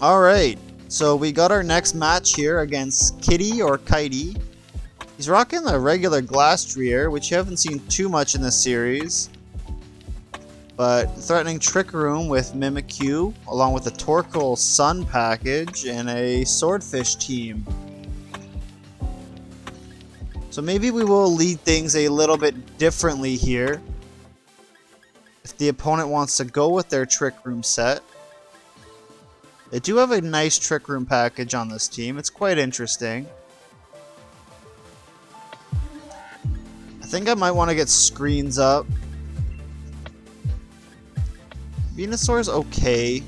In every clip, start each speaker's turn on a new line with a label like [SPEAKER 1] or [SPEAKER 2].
[SPEAKER 1] Alright, so we got our next match here against Kitty or Kitey. He's rocking the regular Glastrier, which you haven't seen too much in this series. But threatening Trick Room with Mimikyu, along with the Torkoal Sun package and a Swordfish team. So maybe we will lead things a little bit differently here. If the opponent wants to go with their Trick Room set. They do have a nice Trick Room package on this team. It's quite interesting. I think I might want to get screens up. Venusaur's okay.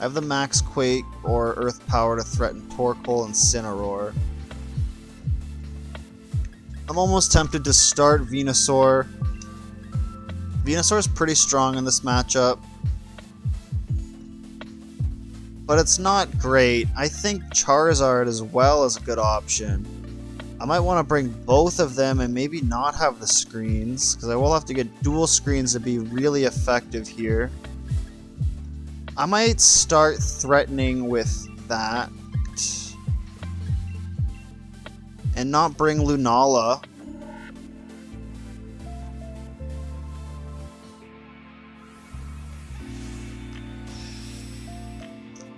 [SPEAKER 1] I have the Max Quake or Earth Power to threaten Torkoal and Cineroar. I'm almost tempted to start Venusaur. Venusaur's pretty strong in this matchup. But it's not great. I think Charizard as well is a good option. I might want to bring both of them and maybe not have the screens, because I will have to get dual screens to be really effective here. I might start threatening with that. And not bring Lunala.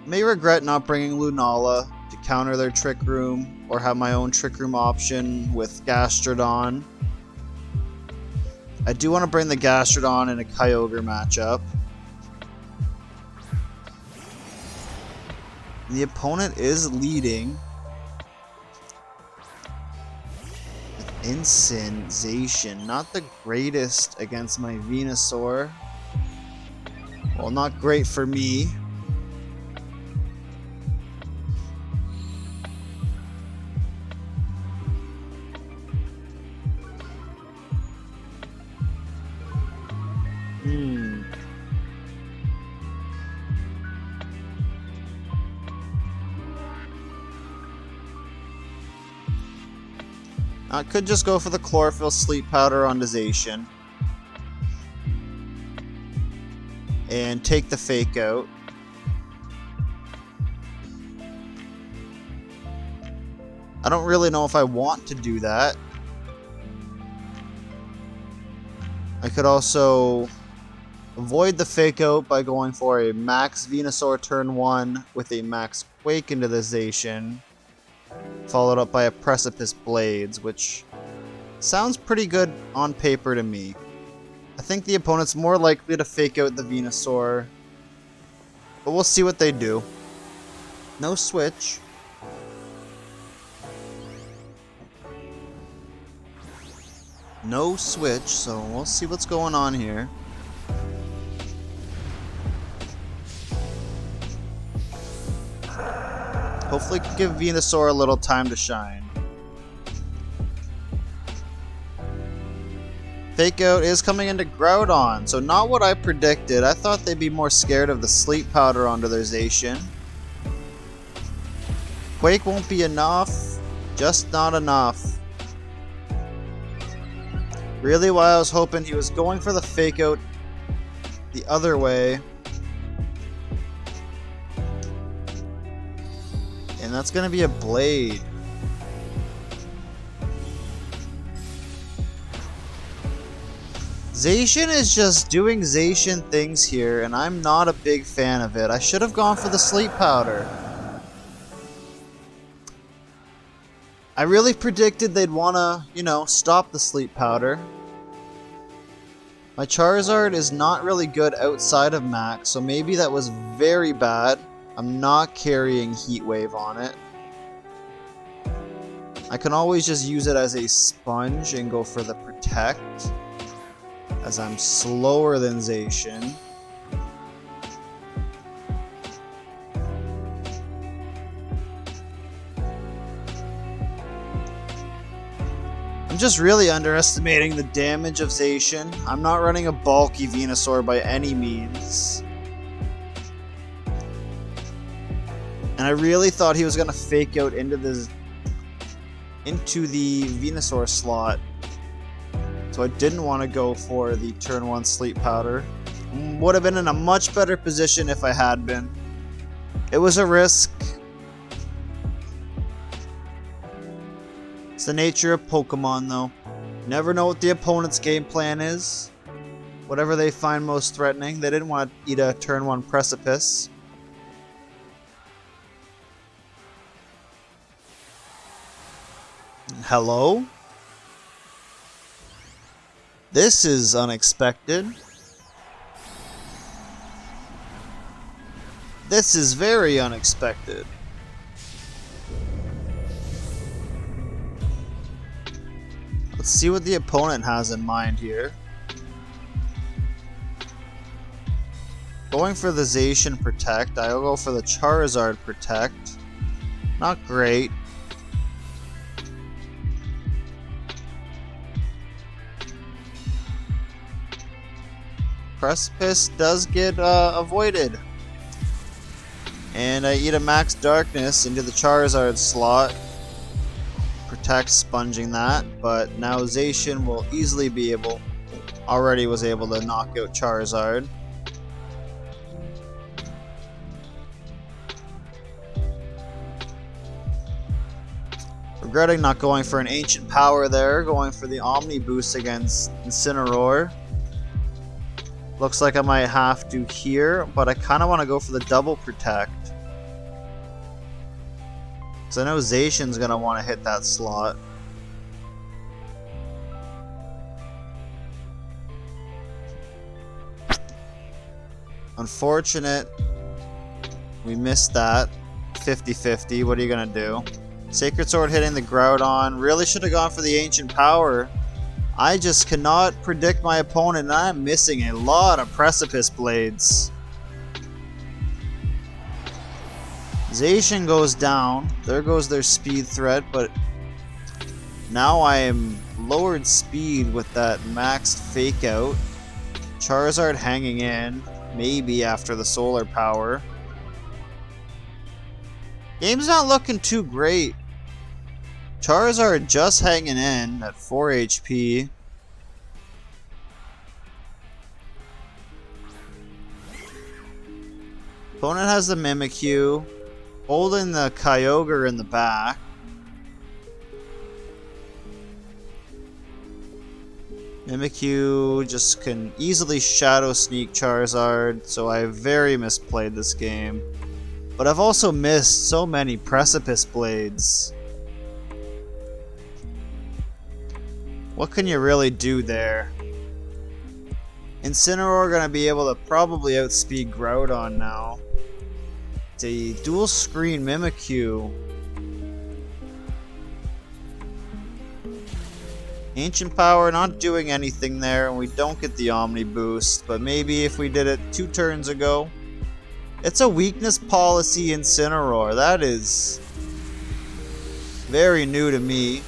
[SPEAKER 1] May regret not bringing Lunala to counter their Trick Room, or have my own Trick Room option with Gastrodon. I do want to bring the Gastrodon in a Kyogre matchup. The opponent is leading with Incinization. Not the greatest against my Venusaur. Well, not great for me. I could just go for the Chlorophyll Sleep Powder on Zation. And take the Fake Out. I don't really know if I want to do that. I could also avoid the Fake Out by going for a Max Venusaur turn 1 with a Max Quake into the Zation. Followed up by a Precipice Blades, which sounds pretty good on paper to me. I think the opponent's more likely to fake out the Venusaur, but we'll see what they do. No switch. No switch, so we'll see what's going on here. Hopefully give Venusaur a little time to shine. Fake Out is coming into Groudon, so not what I predicted. I thought they'd be more scared of the Sleep Powder onto their Zation. Quake won't be enough. Just not enough. Really why I was hoping he was going for the Fake Out the other way. And that's going to be a Blade. Zation is just doing Zation things here, and I'm not a big fan of it. I should have gone for the Sleep Powder. I really predicted they'd want to, stop the Sleep Powder. My Charizard is not really good outside of Max, so maybe that was very bad. I'm not carrying Heat Wave on it. I can always just use it as a sponge and go for the Protect, as I'm slower than Zation. I'm just really underestimating the damage of Zation. I'm not running a bulky Venusaur by any means. And I really thought he was going to fake out into the Venusaur slot. So I didn't want to go for the turn 1 Sleep Powder. Would have been in a much better position if I had been. It was a risk. It's the nature of Pokemon, though. You never know what the opponent's game plan is. Whatever they find most threatening. They didn't want to eat a turn 1 Precipice. Hello? This is unexpected. This is very unexpected. Let's see what the opponent has in mind here. Going for the Zacian Protect. I'll go for the Charizard Protect. Not great. Precipice does get avoided. And I eat a Max Darkness into the Charizard slot. Protect, sponging that. But now Zacian will easily be able... Already was able to knock out Charizard. Regretting not going for an Ancient Power there. Going for the Omni Boost against Incineroar. Looks like I might have to here, but I kind of want to go for the double protect. Because I know Zacian's going to want to hit that slot. Unfortunate. We missed that. 50-50. What are you going to do? Sacred Sword hitting the Groudon. Really should have gone for the Ancient Power. I just cannot predict my opponent, and I'm missing a lot of Precipice Blades. Zacian goes down. There goes their speed threat, but now I am lowered speed with that maxed Fake Out. Charizard hanging in, maybe after the Solar Power. Game's not looking too great. Charizard just hanging in at 4 HP. Opponent has the Mimikyu, holding the Kyogre in the back. Mimikyu just can easily Shadow Sneak Charizard, so I very misplayed this game. But I've also missed so many Precipice Blades. What can you really do there? Incineroar gonna be able to probably outspeed Groudon now. It's a dual screen Mimikyu. Ancient Power not doing anything there, and we don't get the Omni Boost, but maybe if we did it 2 turns ago. It's a weakness policy Incineroar. That is very new to me.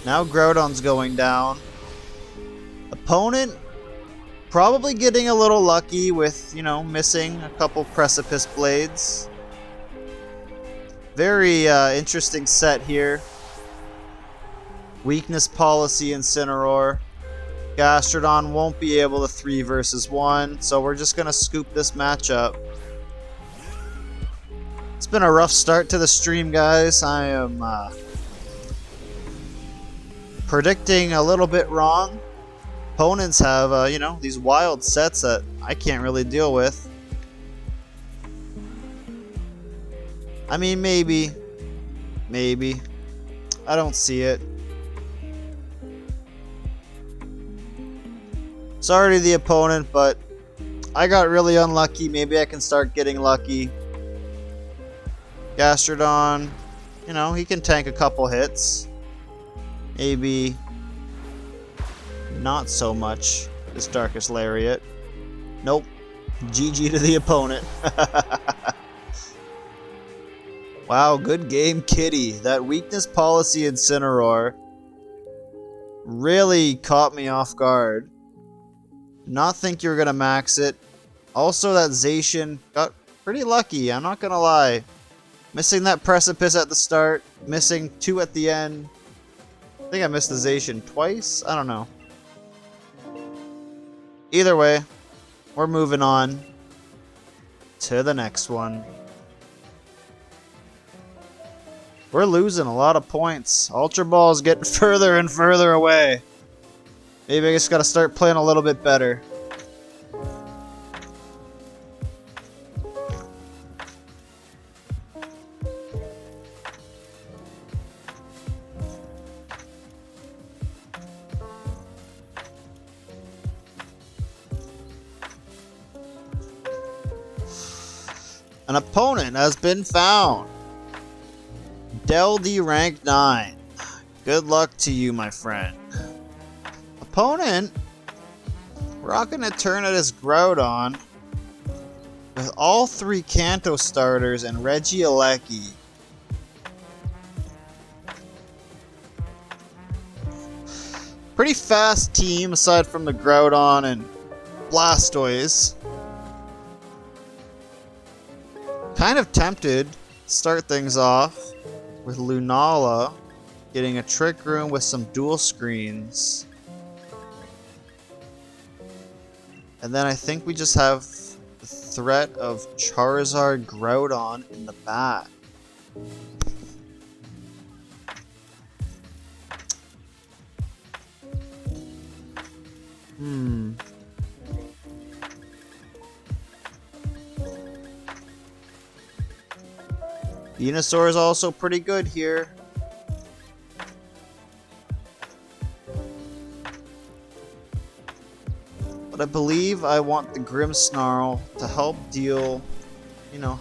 [SPEAKER 1] Now Groudon's going down. Opponent probably getting a little lucky with, you know, missing a couple Precipice Blades. Very interesting set here. Weakness policy Incineroar. Gastrodon won't be able to 3 versus 1, so we're just going to scoop this matchup. It's been a rough start to the stream, guys. I am predicting a little bit wrong. Opponents have, you know, these wild sets that I can't really deal with. I mean, maybe. Maybe. I don't see it. Sorry to the opponent, but I got really unlucky. Maybe I can start getting lucky. Gastrodon, you know, he can tank a couple hits. Maybe not so much this Darkest Lariat. Nope. GG to the opponent. Wow, good game, Kitty. That weakness policy Incineroar really caught me off guard. Not think you were going to max it. Also, that Zacian got pretty lucky, I'm not going to lie. Missing that Precipice at the start, missing 2 at the end. I think I missed the Zacian twice? I don't know. Either way, we're moving on to the next one. We're losing a lot of points. Ultra Ball is getting further and further away. Maybe I just gotta start playing a little bit better. An opponent has been found. Del D rank 9. Good luck to you, my friend. Opponent rocking a turn at his Groudon with all 3 Kanto starters and Regieleki. Pretty fast team aside from the Groudon and Blastoise. Kind of tempted to start things off with Lunala getting a Trick Room with some dual screens. And then I think we just have the threat of Charizard Groudon in the back. Venusaur is also pretty good here. But I believe I want the Grimmsnarl to help deal,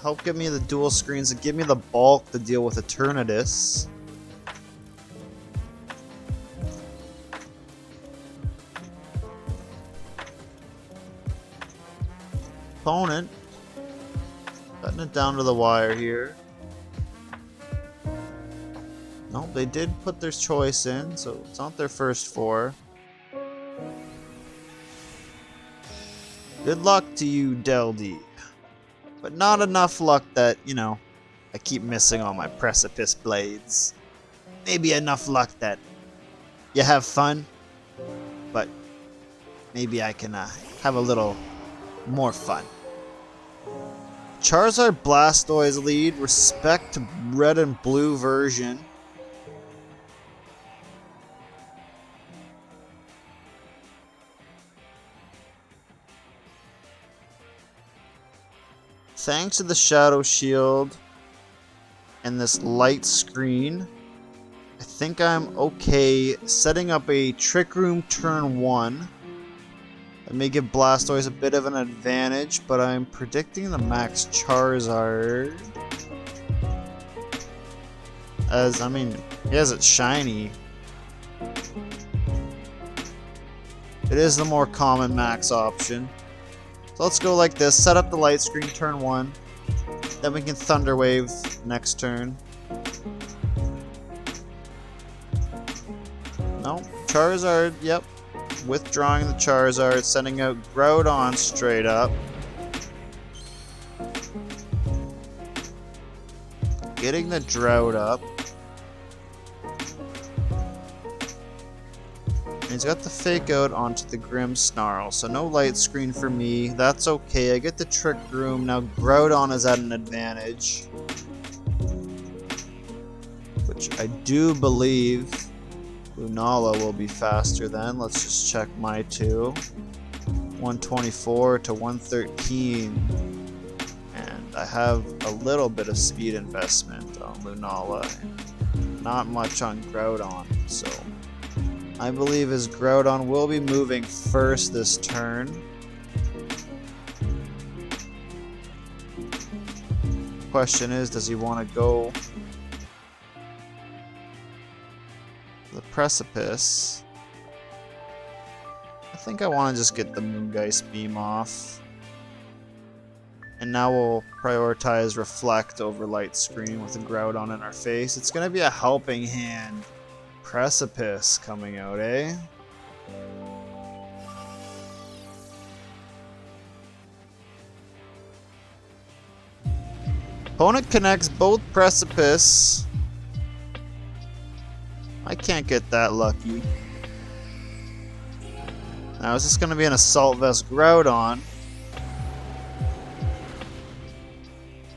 [SPEAKER 1] help give me the dual screens and give me the bulk to deal with Eternatus. Opponent cutting it down to the wire here. Nope, they did put their choice in, so it's not their first 4. Good luck to you, Deldy. But not enough luck that, I keep missing all my Precipice Blades. Maybe enough luck that you have fun, but maybe I can have a little more fun. Charizard Blastoise lead, respect to red and blue version. Thanks to the Shadow Shield and this light screen, I think I'm okay setting up a Trick Room turn 1. That may give Blastoise a bit of an advantage, but I'm predicting the max Charizard. He has it shiny. It is the more common max option. So let's go like this, set up the light screen turn 1, then we can Thunder Wave next turn. No, Charizard, yep. Withdrawing the Charizard, sending out Groudon straight up. Getting the Drought up. He's got the Fake Out onto the Grimmsnarl, so no light screen for me. That's okay. I get the Trick Room. Now Groudon is at an advantage, which I do believe Lunala will be faster than. Let's just check my 2. 124 to 113. And I have a little bit of speed investment on Lunala, and not much on Groudon, so I believe his Groudon will be moving first this turn. Question is, does he want to go the Precipice? I think I want to just get the Moongeist Beam off. And now we'll prioritize Reflect over Light Screen with the Groudon in our face. It's going to be a helping hand. Precipice coming out, eh? Opponent connects both Precipice. I can't get that lucky. Now is this going to be an Assault Vest Groudon?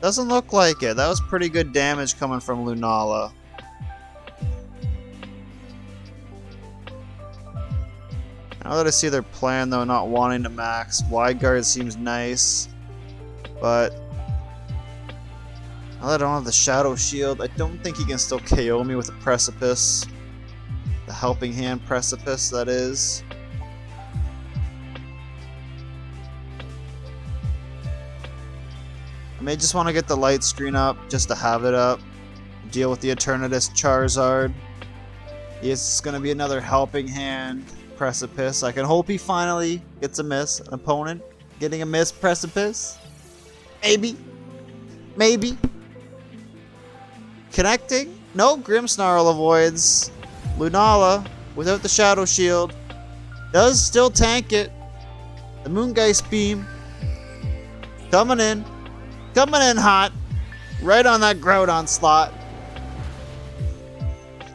[SPEAKER 1] Doesn't look like it. That was pretty good damage coming from Lunala. Now that I see their plan, though, not wanting to max, Wide Guard seems nice. But now that I don't have the Shadow Shield, I don't think he can still KO me with a Precipice. The Helping Hand Precipice, that is. I may just want to get the light screen up, just to have it up. Deal with the Eternatus Charizard. It's going to be another Helping Hand Precipice. I can hope he finally gets a miss. An opponent getting a miss Precipice. Maybe. Maybe. Connecting? No, Grimmsnarl avoids. Lunala, without the Shadow Shield, does still tank it. The Moongeist Beam. Coming in. Coming in hot. Right on that Groudon slot.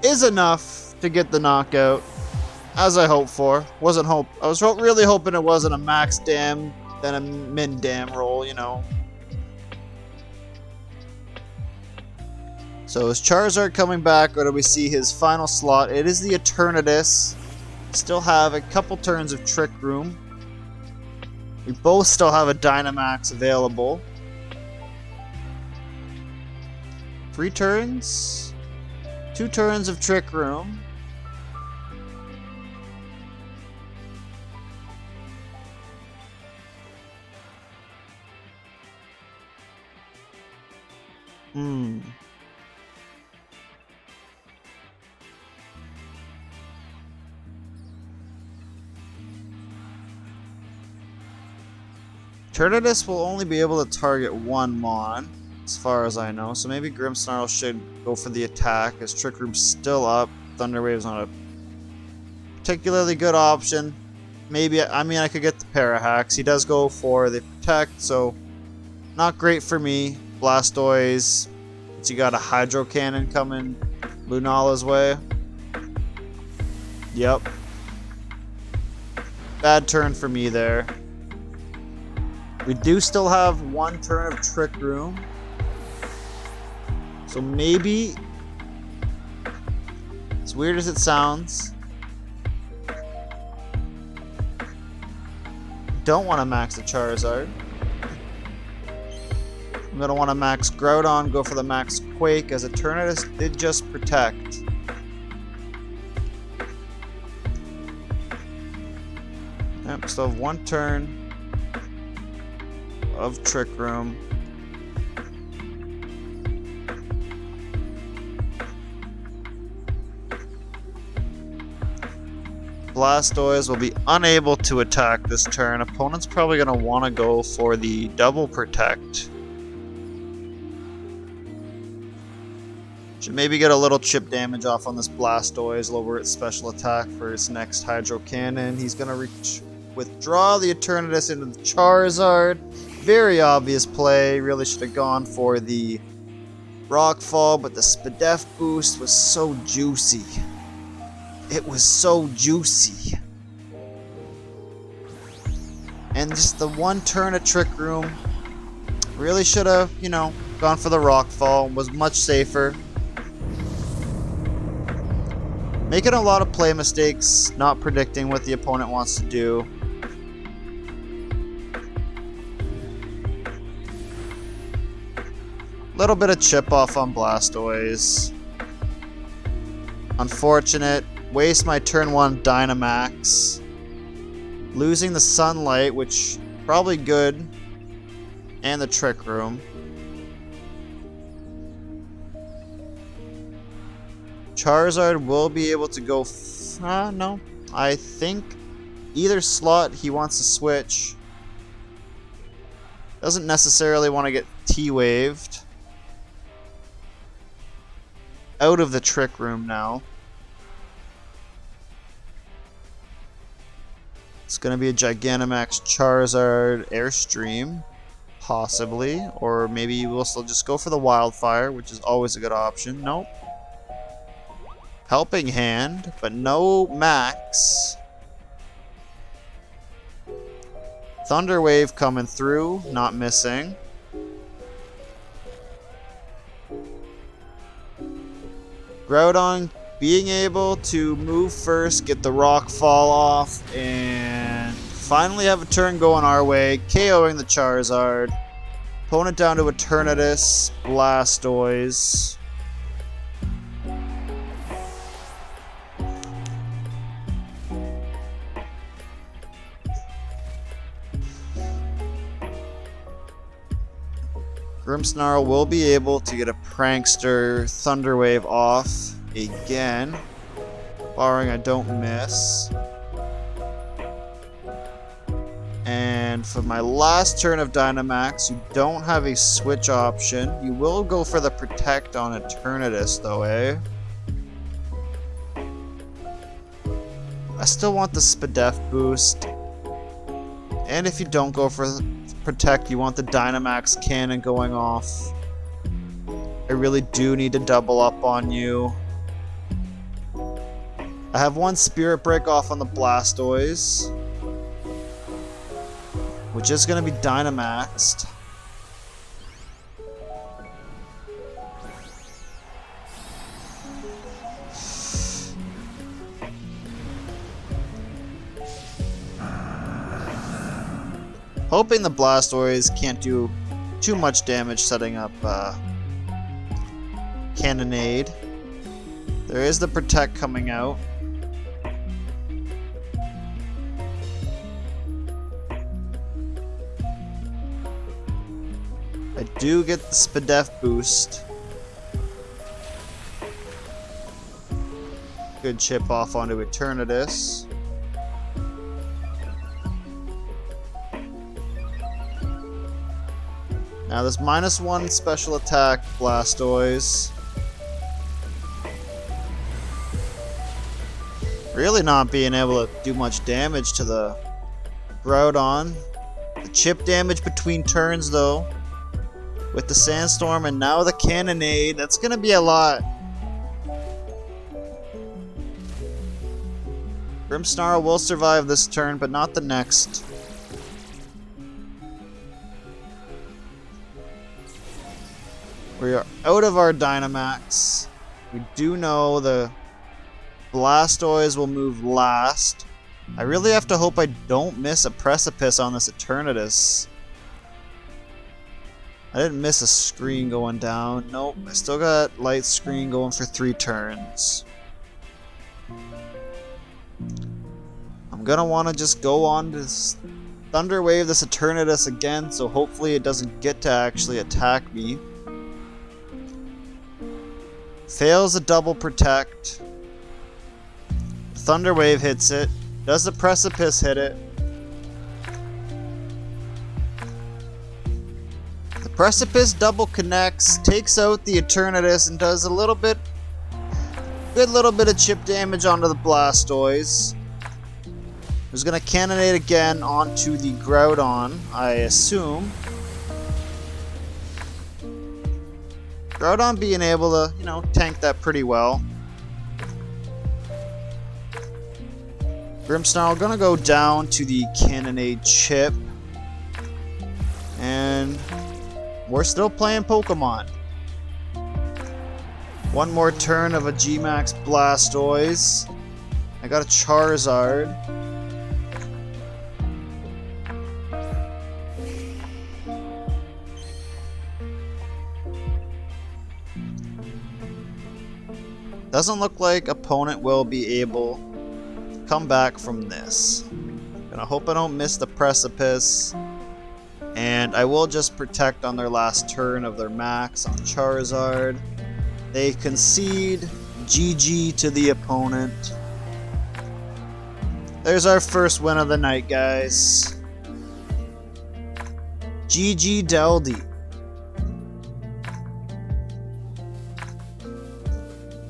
[SPEAKER 1] Is enough to get the knockout. As I hoped for. I was really hoping it wasn't a max dam, then a min dam roll, you know. So is Charizard coming back, or do we see his final slot? It is the Eternatus. Still have a couple turns of Trick Room. We both still have a Dynamax available. 3 turns? 2 turns of Trick Room. Eternatus will only be able to target one Mon, as far as I know, so maybe Grimmsnarl should go for the attack, as Trick Room's still up. Thunder Wave's not a particularly good option. Maybe, I mean, I could get the Parahax. He does go for the Protect, so not great for me. Blastoise, but you got a Hydro Cannon coming Lunala's way. Yep. Bad turn for me there. We do still have 1 turn of Trick Room. So maybe, as weird as it sounds, don't want to max the Charizard. I'm going to want to max Groudon, go for the max Quake, as Eternatus did just Protect. Yep, still have 1 turn of Trick Room. Blastoise will be unable to attack this turn. Opponent's probably going to want to go for the double Protect. Should maybe get a little chip damage off on this Blastoise, lower its special attack for its next Hydro Cannon. He's going to withdraw the Eternatus into the Charizard. Very obvious play. Really should have gone for the Rockfall, but the Spadef boost was so juicy. It was so juicy. And just the 1 turn of Trick Room. Really should have, you know, gone for the Rockfall. Was much safer. Making a lot of play mistakes, not predicting what the opponent wants to do. Little bit of chip off on Blastoise. Unfortunate. Waste my turn 1 Dynamax. Losing the Sunlight, which probably good. And the Trick Room. Charizard will be able to go... no. I think either slot he wants to switch. Doesn't necessarily want to get T-Waved. Out of the Trick Room now. It's going to be a Gigantamax Charizard Airstream. Possibly. Or maybe we'll still just go for the Wildfire, which is always a good option. Nope. Helping Hand, but no max. Thunder Wave coming through, not missing. Groudon being able to move first, get the rock fall off, and finally have a turn going our way, KOing the Charizard. Opponent down to Eternatus, Blastoise. Grimmsnarl will be able to get a Prankster Thunder Wave off again, barring I don't miss. And for my last turn of Dynamax, you don't have a switch option. You will go for the Protect on Eternatus though, eh? I still want the Spadef boost. And if you don't go for Protect, you want the Dynamax cannon going off. I really do need to double up on you. I have one Spirit Break off on the Blastoise, which is going to be Dynamaxed. Hoping the Blastoise can't do too much damage setting up Cannonade. There is the Protect coming out. I do get the Spadef boost. Good chip off onto Eternatus. Now this -1 special attack Blastoise. Really not being able to do much damage to the Groudon. The chip damage between turns though. With the Sandstorm and now the Cannonade, that's gonna be a lot. Grimmsnarl will survive this turn, but not the next. We are out of our Dynamax. We do know the Blastoise will move last. I really have to hope I don't miss a Precipice on this Eternatus. I didn't miss a screen going down. Nope, I still got light screen going for 3 turns. I'm gonna want to just go on to Thunder Wave this Eternatus again, so hopefully it doesn't get to actually attack me. Fails a double Protect. Thunder Wave hits it. Does the Precipice hit it? The Precipice double connects, takes out the Eternatus, and does a little bit, good little bit of chip damage onto the Blastoise. Who's gonna Cannonade again onto the Groudon, I assume. Groudon being able to, you know, tank that pretty well. Grimmsnarl gonna go down to the Cannonade chip. And we're still playing Pokemon. One more turn of a G-Max Blastoise. I got a Charizard. Doesn't look like opponent will be able to come back from this. Gonna hope I don't miss the Precipice. And I will just Protect on their last turn of their max on Charizard. They concede. GG to the opponent. There's our first win of the night, guys. GG Deldy.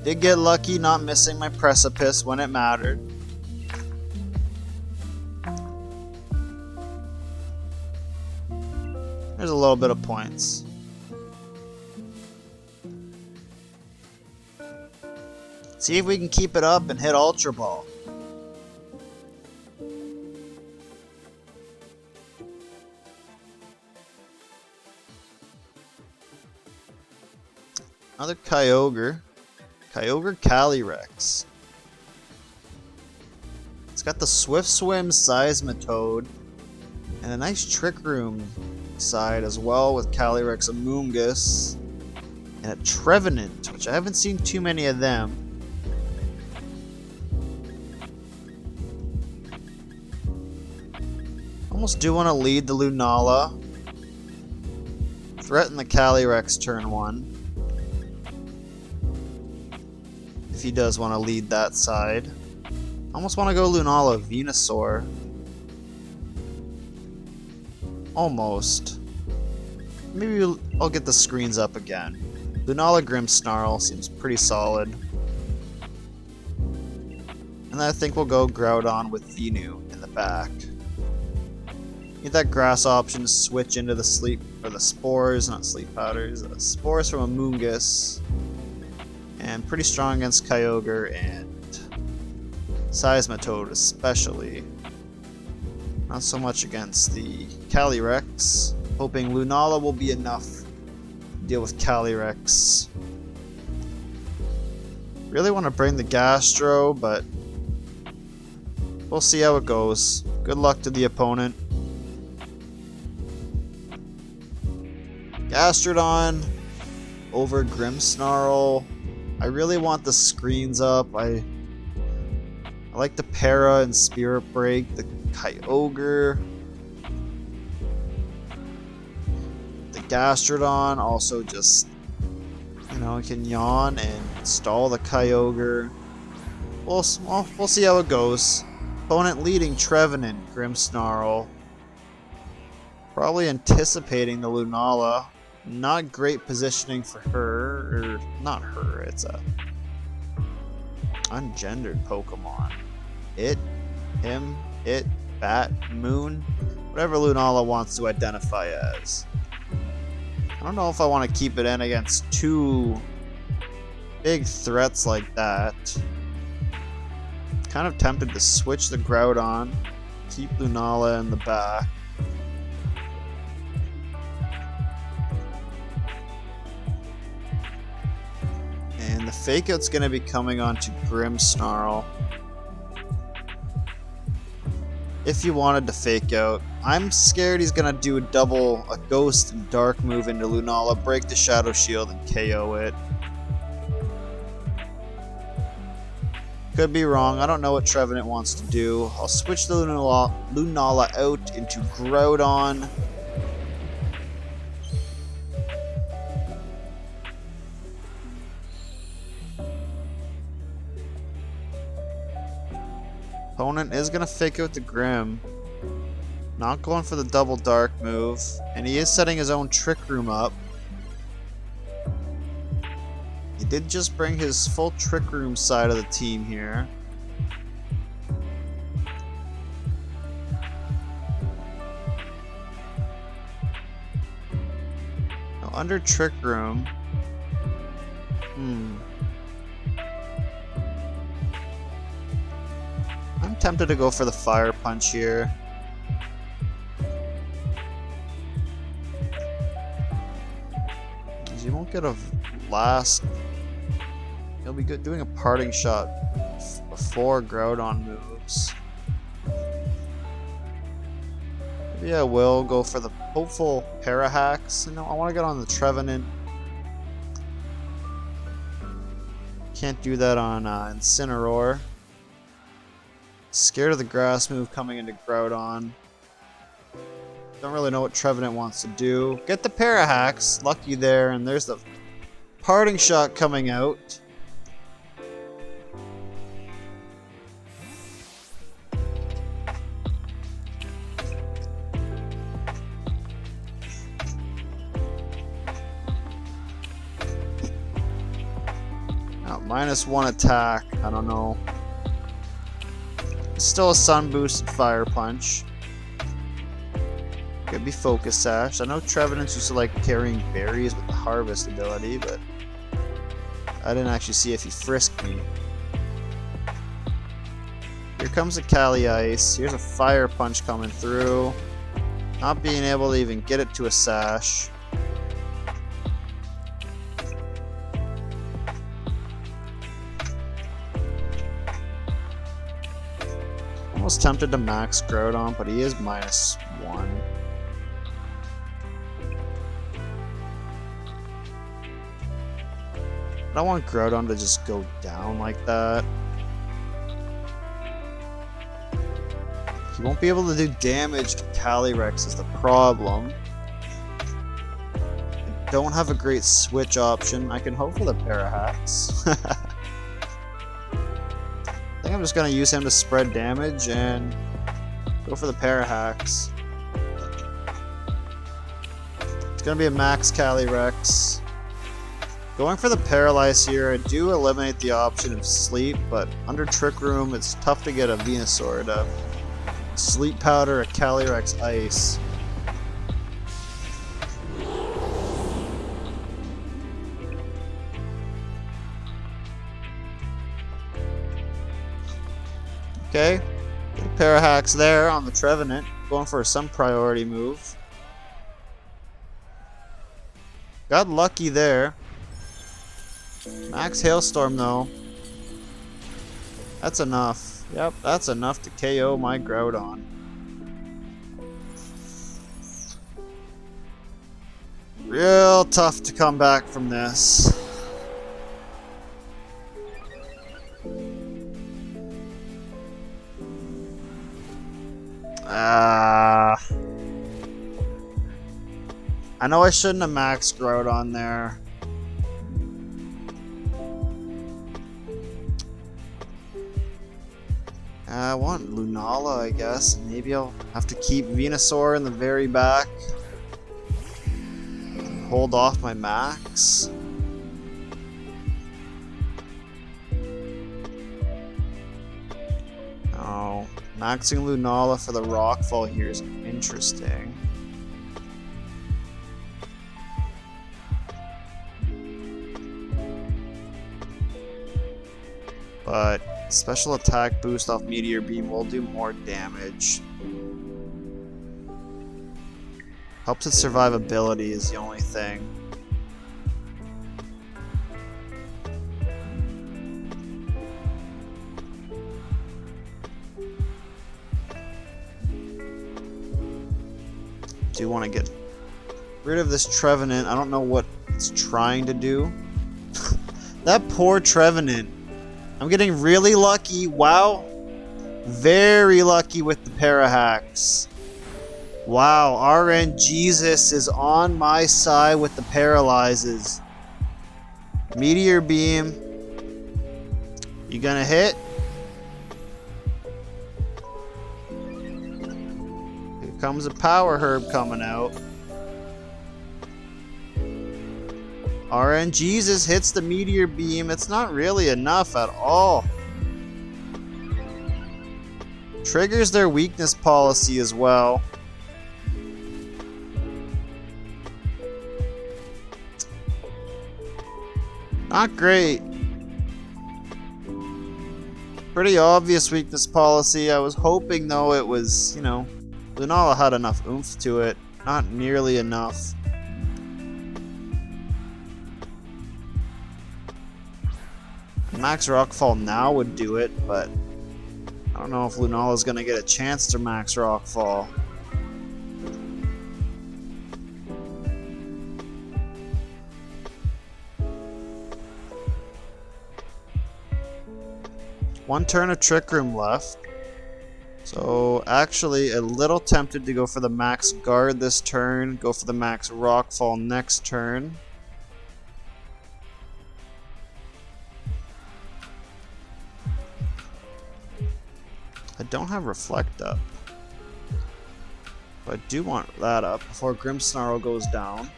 [SPEAKER 1] Did get lucky not missing my Precipice when it mattered. There's a little bit of points. See if we can keep it up and hit Ultra Ball. Another Kyogre. Kyogre Calyrex. It's got the Swift Swim Seismitoad and a nice Trick Room side as well with Calyrex Amoonguss and a Trevenant, which I haven't seen too many of them. Almost do want to lead the Lunala. Threaten the Calyrex turn 1. If he does want to lead that side. Almost want to go Lunala Venusaur. Almost. Maybe I'll get the screens up again. Lunala Grimmsnarl seems pretty solid. And then I think we'll go Groudon with Venu in the back. Need that grass option to switch into the sleep, or the spores, not sleep powders. Spores from Amoonguss. And pretty strong against Kyogre and Seismitoad especially. Not so much against the Calyrex. Hoping Lunala will be enough to deal with Calyrex. Really want to bring the Gastro, but we'll see how it goes. Good luck to the opponent. Gastrodon over Grimmsnarl. I really want the screens up. I like the Para and Spirit Break, the Kyogre. The Gastrodon also just, you know, can yawn and stall the Kyogre. We'll see how it goes. Opponent leading Trevenant, Grimmsnarl. Probably anticipating the Lunala. Not great positioning for her, or not her, it's a ungendered Pokemon. It, him, it, bat, moon, whatever Lunala wants to identify as. I don't know if I want to keep it in against two big threats like that. Kind of tempted to switch the Groudon, keep Lunala in the back. And the Fake Out's going to be coming on to Grimmsnarl. If you wanted to Fake Out, I'm scared he's going to do a Ghost and Dark move into Lunala, break the Shadow Shield, and KO it. Could be wrong. I don't know what Trevenant wants to do. I'll switch the Lunala out into Groudon. Opponent is going to Fake Out the Grim. Not going for the double Dark move. And he is setting his own Trick Room up. He did just bring his full Trick Room side of the team here. Now under Trick Room. I'm tempted to go for the Fire Punch here. You won't get a last. He'll be good doing a parting shot before Groudon moves. Maybe I will go for the hopeful Parahacks. You know, I want to get on the Trevenant. Can't do that on Incineroar. Scared of the grass move coming into Groudon. Don't really know what Trevenant wants to do. Get the Parahacks. Lucky there. And there's the parting shot coming out. Oh, -1 attack. I don't know. Still a Sun boosted Fire Punch. Could be Focus Sash. I know Trevenant's used to like carrying berries with the Harvest ability, but I didn't actually see if he frisked me. Here comes a Cali Ice. Here's a Fire Punch coming through. Not being able to even get it to a Sash. Almost tempted to max Groudon, but he is -1. I don't want Groudon to just go down like that. He won't be able to do damage to Calyrex is the problem. I don't have a great switch option. I can hope for the Parahax. I think I'm just going to use him to spread damage and go for the Parahax. It's going to be a max Calyrex. Going for the Paralyze here, I do eliminate the option of Sleep, but under Trick Room it's tough to get a Venusaur to Sleep Powder a Calyrex Ice. Okay, get a Parahax there on the Trevenant, going for some priority move. Got lucky there. Max Hailstorm though. That's enough. Yep, that's enough to KO my Groudon. Real tough to come back from this. I know I shouldn't have maxed Groudon there. I want Lunala, I guess. Maybe I'll have to keep Venusaur in the very back. Hold off my max. Oh, maxing Lunala for the Rockfall here is interesting. But special attack boost off Meteor Beam will do more damage. Helps its survivability is the only thing. Do want to get rid of this Trevenant. I don't know what it's trying to do. That poor Trevenant. I'm getting really lucky. Wow. Very lucky with the Parahax. Wow. RN Jesus is on my side with the Paralyzes. Meteor Beam. You gonna hit? Here comes a Power Herb coming out. RN Jesus hits the Meteor Beam. It's not really enough at all. Triggers their weakness policy as well. Not great. Pretty obvious weakness policy. I was hoping though it was, you know, Lunala had enough oomph to it. Not nearly enough. Max Rockfall now would do it, but I don't know if Lunala's gonna get a chance to max Rockfall. One turn of Trick Room left. So actually a little tempted to go for the max Guard this turn, go for the max Rockfall next turn. I don't have Reflect up, but I do want that up before Grimmsnarl goes down.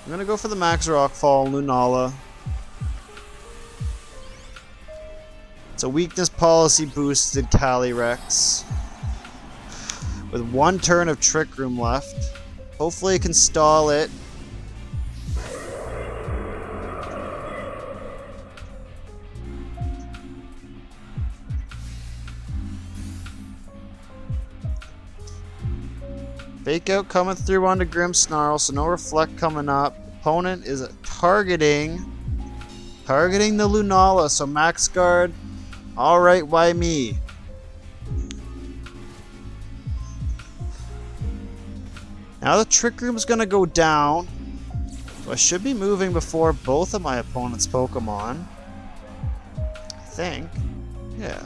[SPEAKER 1] I'm gonna go for the max Rockfall, Lunala. It's a weakness policy boosted Calyrex with one turn of Trick Room left. Hopefully it can stall it. Fake Out coming through onto Grimmsnarl, so no Reflect coming up. Opponent is targeting Targeting the Lunala, so max guard. Alright, why me? Now the Trick Room's gonna go down. So I should be moving before both of my opponent's Pokemon. I think. Yeah.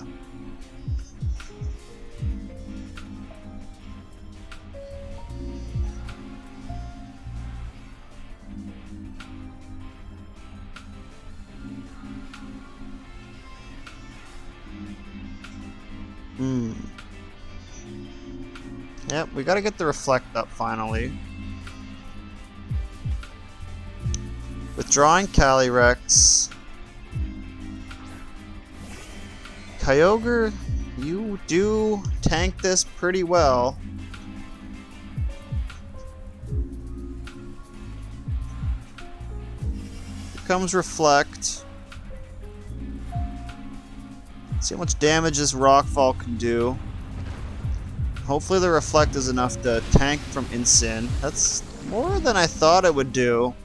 [SPEAKER 1] Yep, we gotta get the Reflect up finally. Withdrawing Calyrex. Kyogre, you do tank this pretty well. Here comes Reflect. See how much damage this Rockfall can do. Hopefully the Reflect is enough to tank from Incin. That's more than I thought it would do.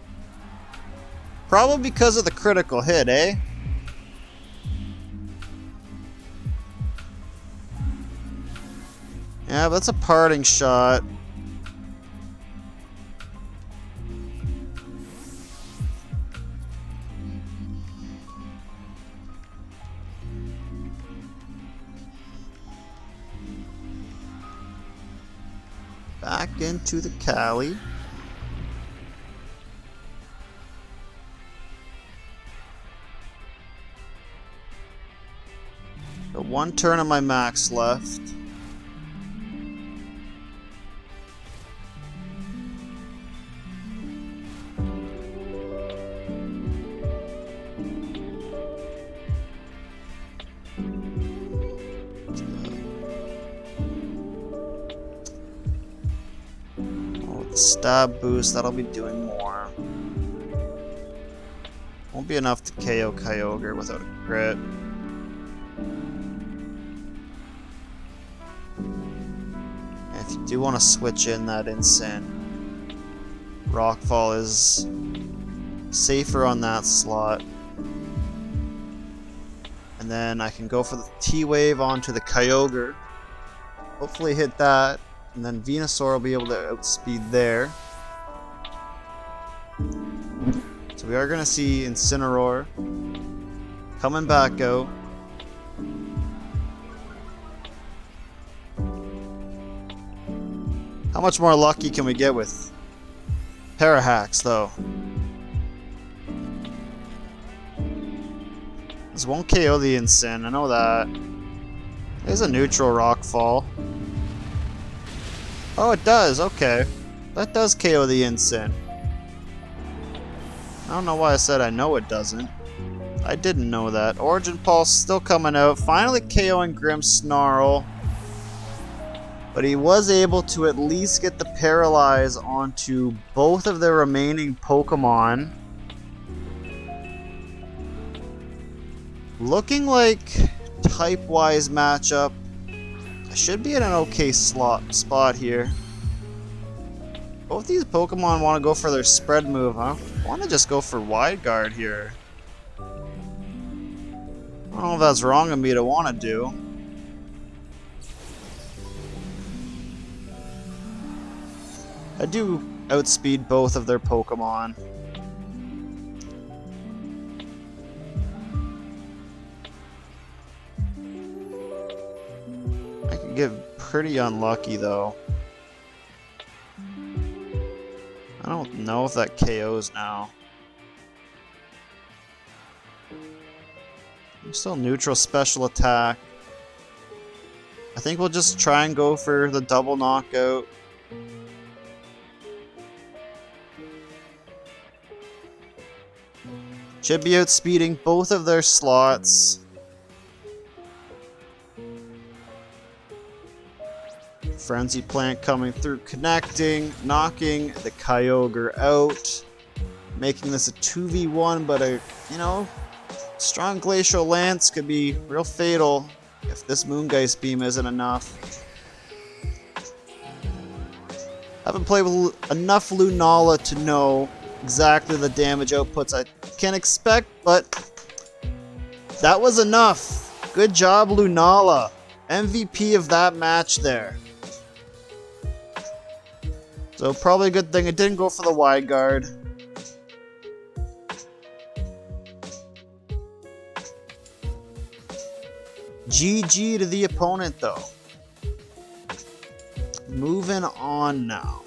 [SPEAKER 1] Probably because of the critical hit, eh? Yeah, that's a parting shot. Back into the Cali. Got one turn of my max left. Stab boost, that'll be doing more. Won't be enough to KO Kyogre without a crit. And if you do want to switch in that Incin, Rockfall is safer on that slot. And then I can go for the T-Wave onto the Kyogre. Hopefully hit that. And then Venusaur will be able to outspeed there. So we are going to see Incineroar coming back out. How much more lucky can we get with Parahacks, though? This won't KO the Incin, I know that. There's a neutral Rockfall. Oh, it does, okay. That does KO the Incin. I don't know why I said I know it doesn't. I didn't know that. Origin Pulse still coming out. Finally KOing Grimmsnarl. But he was able to at least get the Paralyze onto both of their remaining Pokemon. Looking like type-wise matchup. I should be in an okay spot here. Both these Pokemon want to go for their spread move, huh? I want to just go for Wide Guard here. I don't know if that's wrong of me to want to do. I do outspeed both of their Pokemon. I could get pretty unlucky though. I don't know if that KOs now. I'm still neutral special attack. I think we'll just try and go for the double knockout. Should be outspeeding both of their slots. Frenzy Plant coming through, connecting, knocking the Kyogre out, making this a 2v1, but a, you know, strong Glacial Lance could be real fatal if this Moongeist Beam isn't enough. Haven't played with enough Lunala to know exactly the damage outputs I can expect, but that was enough. Good job, Lunala. MVP of that match there. So probably a good thing it didn't go for the wide guard. GG to the opponent though. Moving on now.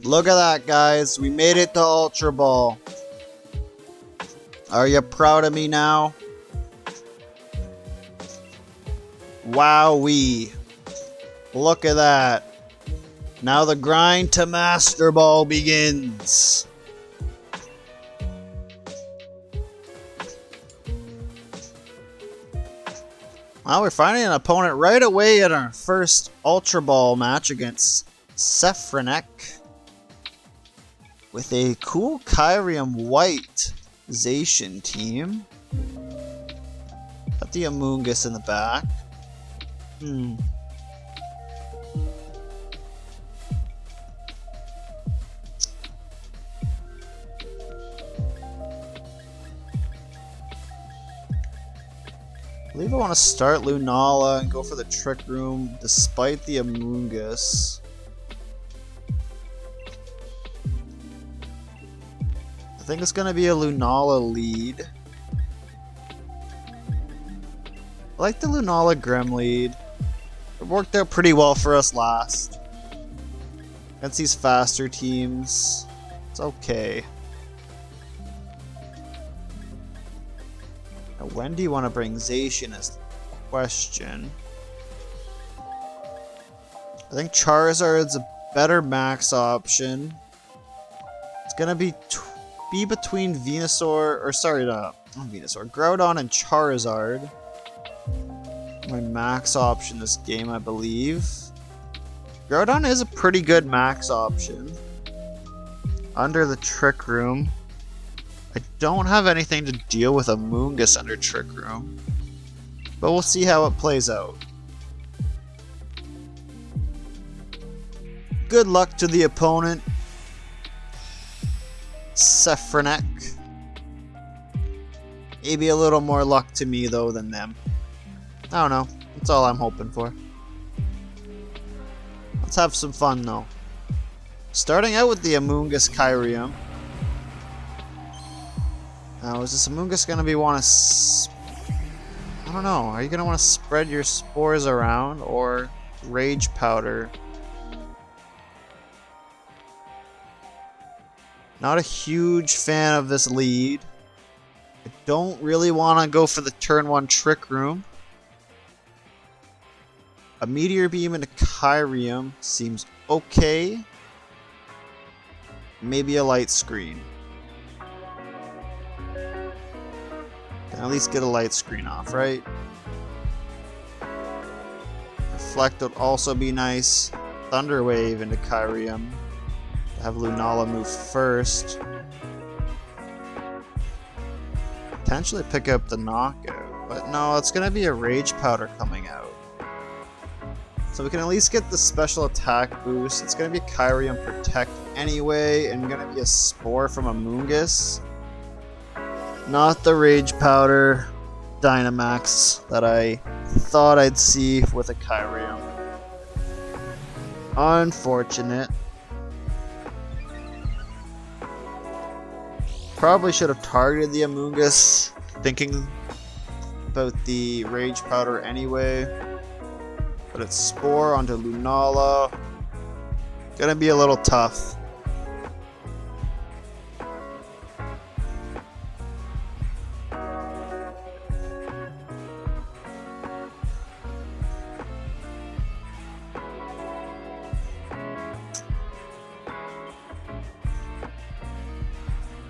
[SPEAKER 1] Look at that, guys. We made it to Ultra Ball. Are you proud of me now? Wowee. Look at that. Now the grind to Master Ball begins. Well, we're finding an opponent right away in our first Ultra Ball match against Sefranek. With a cool Kyrium White Zacian team. Got the Amoonguss in the back. I believe I want to start Lunala and go for the Trick Room despite the Amoonguss. I think it's going to be a Lunala lead. I like the Lunala Grim lead. It worked out pretty well for us last. Against these faster teams, it's okay. Now, when do you want to bring Zacian is the question. I think Charizard's a better max option. It's going to be between Venusaur, or sorry, not Venusaur, Groudon and Charizard. My max option this game, I believe. Groudon is a pretty good max option. Under the Trick Room. I don't have anything to deal with a Amoonguss under Trick Room. But we'll see how it plays out. Good luck to the opponent. Sefranek. Maybe a little more luck to me though than them. I don't know. That's all I'm hoping for. Let's have some fun though. Starting out with the Amoonguss Kyrium. Now is this Amoonguss gonna be I don't know. Are you gonna want to spread your spores around or Rage Powder? Not a huge fan of this lead. I don't really want to go for the turn 1 Trick Room. A Meteor Beam into Kyrium seems okay. Maybe a Light Screen. Can at least get a Light Screen off, right? Reflect would also be nice. Thunder Wave into Kyrium. Have Lunala move first. Potentially pick up the knockout. But no, it's going to be a Rage Powder coming out. So we can at least get the special attack boost. It's going to be Kyrium Protect anyway, and going to be a Spore from Amoonguss. Not the Rage Powder Dynamax that I thought I'd see with a Kyrium. Unfortunate. Probably should have targeted the Amoonguss, thinking about the Rage Powder anyway. But it's Spore onto Lunala. Gonna be a little tough.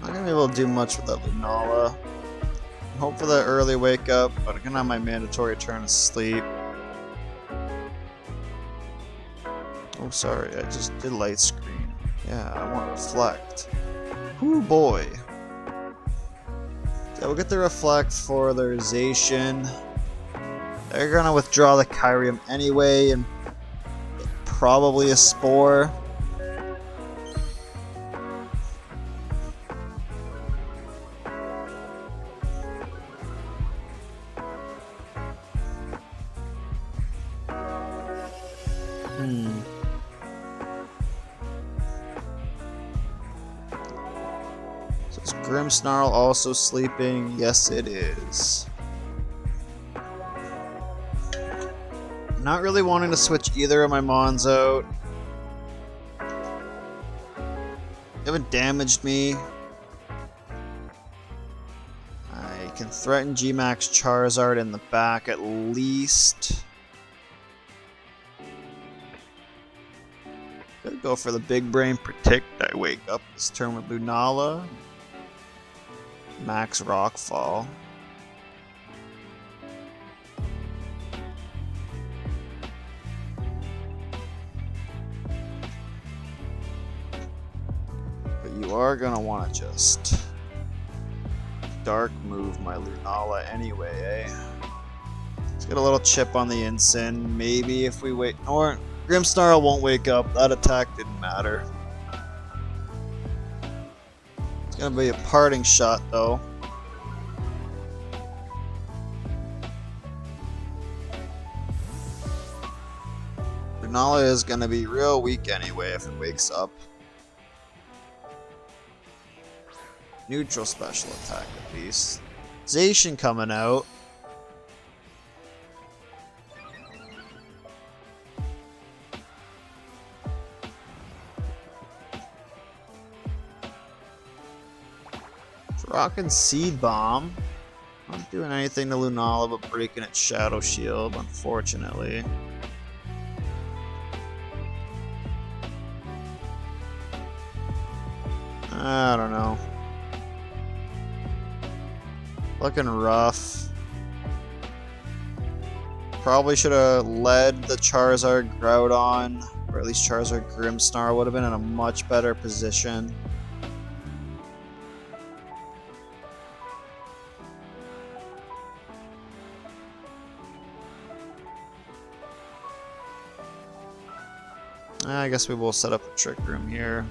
[SPEAKER 1] Not gonna be able to do much with that Lunala. Hope for the early wake up, but I'm gonna have my mandatory turn of sleep. Oh, sorry, I just did Light Screen. Yeah, I want Reflect. Ooh, boy. Okay, we'll get the Reflect for their Zacian. They're gonna withdraw the Kyrium anyway, and probably a Spore. So is Grimmsnarl also sleeping? Yes, it is. Not really wanting to switch either of my Mons out. They haven't damaged me. I can threaten G-Max Charizard in the back at least. Could go for the big brain predict. I wake up this turn with Lunala. Max Rockfall. But you are gonna want to just dark move my Lunala anyway, eh? Let's get a little chip on the Incin. Maybe if we wait, or Grimmsnarl won't wake up. That attack didn't matter. It's gonna be a parting shot though. Lunala is gonna be real weak anyway if it wakes up. Neutral special attack at least. Zacian coming out. Rockin' Seed Bomb. Not doing anything to Lunala but breaking its Shadow Shield, unfortunately. I don't know. Looking rough. Probably should have led the Charizard Groudon, or at least Charizard Grimmsnarl would have been in a much better position. I guess we will set up a Trick Room here.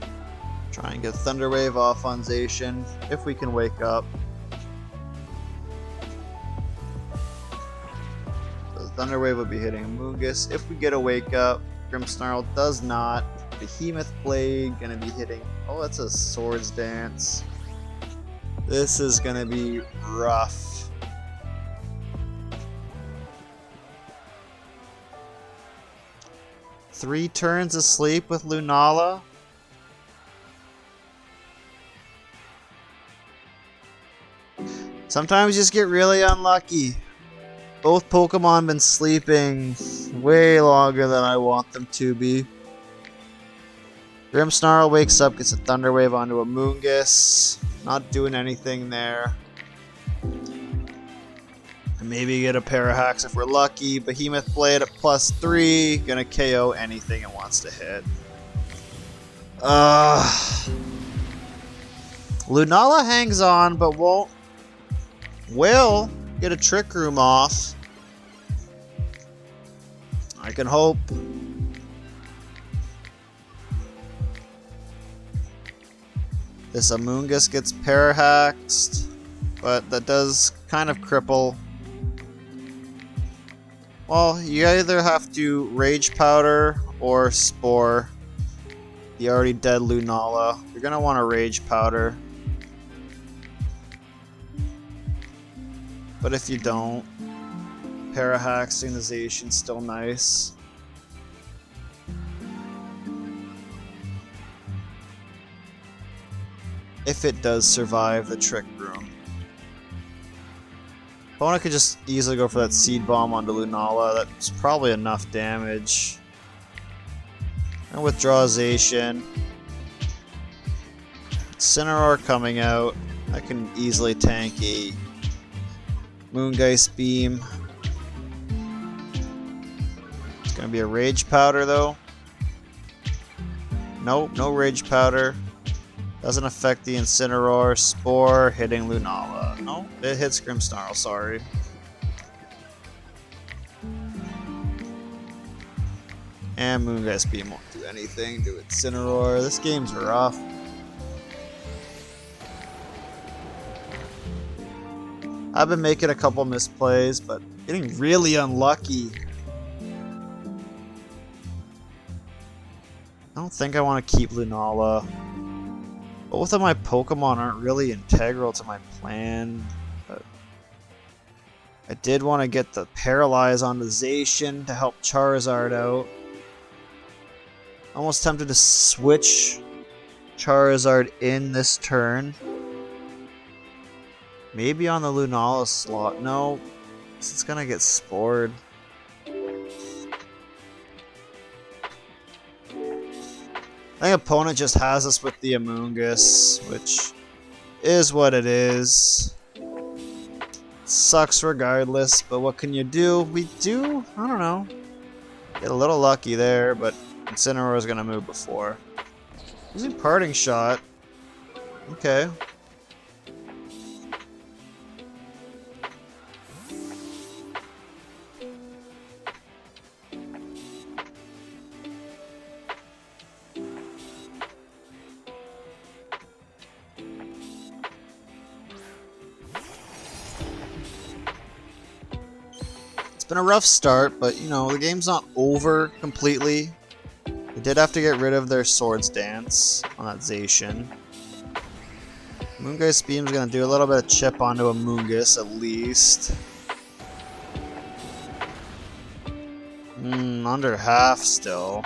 [SPEAKER 1] Try and get Thunder Wave off on Zacian if we can wake up. So Thunder Wave will be hitting Mungus. If we get a wake up, Grimmsnarl does not. Behemoth Blade gonna be hitting. Oh, that's a Swords Dance. This is gonna be rough. Three turns asleep with Lunala. Sometimes you just get really unlucky. Both Pokemon been sleeping way longer than I want them to be. Grimmsnarl wakes up, gets a Thunder Wave onto a Mungus. Not doing anything there. And maybe get a Parahax if we're lucky. Behemoth Blade at +3. Gonna KO anything it wants to hit. Lunala hangs on, but will get a Trick Room off. I can hope. This Amoonguss gets Parahaxed, but that does kind of cripple. Well, you either have to Rage Powder or Spore the already dead Lunala. You're gonna want to Rage Powder. But if you don't, Parahaxing the Zacian's still nice. If it does survive the Trick Room. Opponent could just easily go for that Seed Bomb onto Lunala. That's probably enough damage. And withdraw Zacian. Incineroar coming out. I can easily tank a Moongeist Beam. It's gonna be a Rage Powder though. Nope, no Rage Powder. Doesn't affect the Incineroar. Spore hitting Lunala. No, it hits Grimmsnarl, sorry. And Moongeist Beam won't do anything to Incineroar. This game's rough. I've been making a couple misplays, but getting really unlucky. I don't think I want to keep Lunala. Both of my Pokemon aren't really integral to my plan, but I did want to get the Paralyze onto Zacian to help Charizard out. Almost tempted to switch Charizard in this turn. Maybe on the Lunala slot. No, it's gonna get spored. I think opponent just has us with the Amoonguss, which is what it is. Sucks regardless, but what can you do? We do, I don't know, get a little lucky there, but Incineroar is going to move before. Using Parting Shot. Okay. Been a rough start, but you know, the game's not over completely. They did have to get rid of their Swords Dance on that Zacian. Moongeist Beam's gonna do a little bit of chip onto a Moongus at least. Under half still.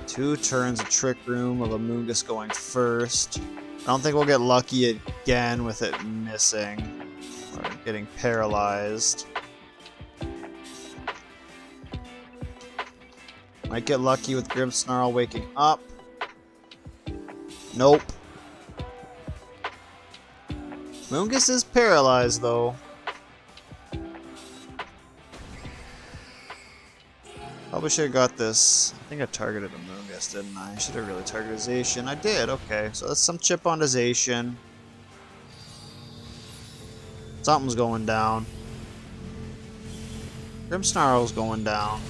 [SPEAKER 1] 2 turns of Trick Room of a Moongus going first. I don't think we'll get lucky again with it missing. Or getting paralyzed. Might get lucky with Grimmsnarl waking up. Nope. Moongus is paralyzed though. Probably should have got this. I think I targeted a Moongus, didn't I? I should have really targeted Zacian. I did, okay. So that's some chip on Zacian. Something's going down. Grimmsnarl's going down.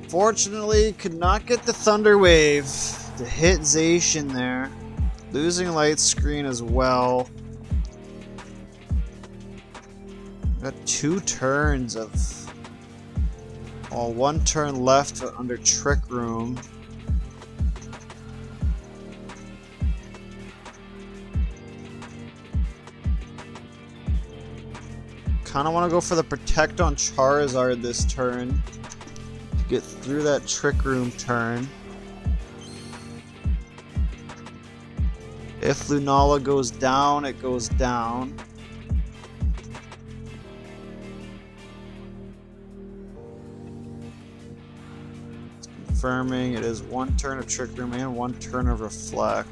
[SPEAKER 1] Fortunately, could not get the Thunder Wave to hit Zacian there. Losing Light Screen as well. Got 2 turns of... Oh, 1 turn left under Trick Room. Kind of want to go for the Protect on Charizard this turn to get through that Trick Room turn. If Lunala goes down, it goes down. It's confirming it is 1 turn of Trick Room and 1 turn of Reflect.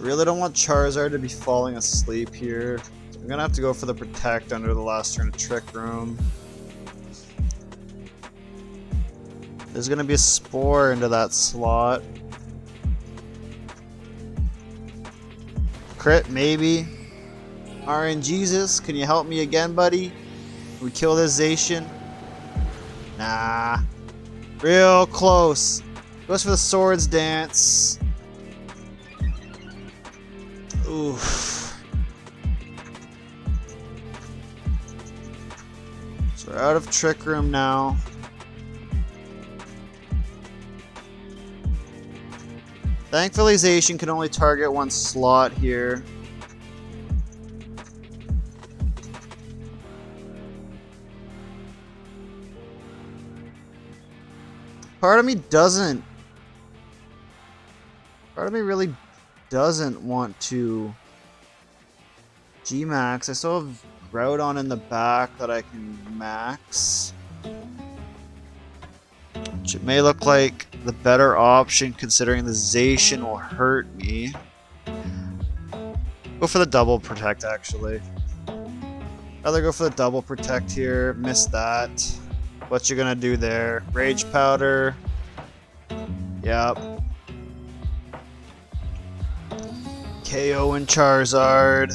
[SPEAKER 1] Really don't want Charizard to be falling asleep here. So I'm gonna have to go for the Protect under the last turn of Trick Room. There's gonna be a Spore into that slot. Crit, maybe. RNGesus, can you help me again, buddy? Can we kill this Zacian? Nah. Real close. Goes for the Swords Dance. Oof. So we're out of Trick Room now. Thankfully, Zacian can only target 1 slot here. Part of me really doesn't want to G-Max. I still have Groudon in the back that I can max. which it may look like the better option considering the Zacian will hurt me. Go for the double protect actually. Rather go for the double protect here. Missed that. What you gonna do there? Rage powder. Yep. KO and Charizard.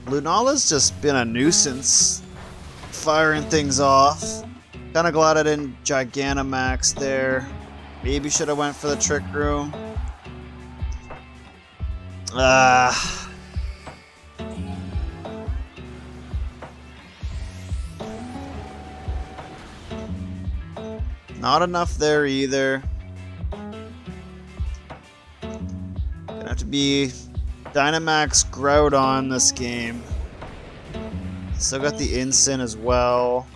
[SPEAKER 1] Lunala's just been a nuisance. Firing things off. Kinda glad I didn't Gigantamax there. Maybe should have went for the Trick Room. Not enough there either. Gonna have to be Dynamax Groudon this game. Still got the Incin as well.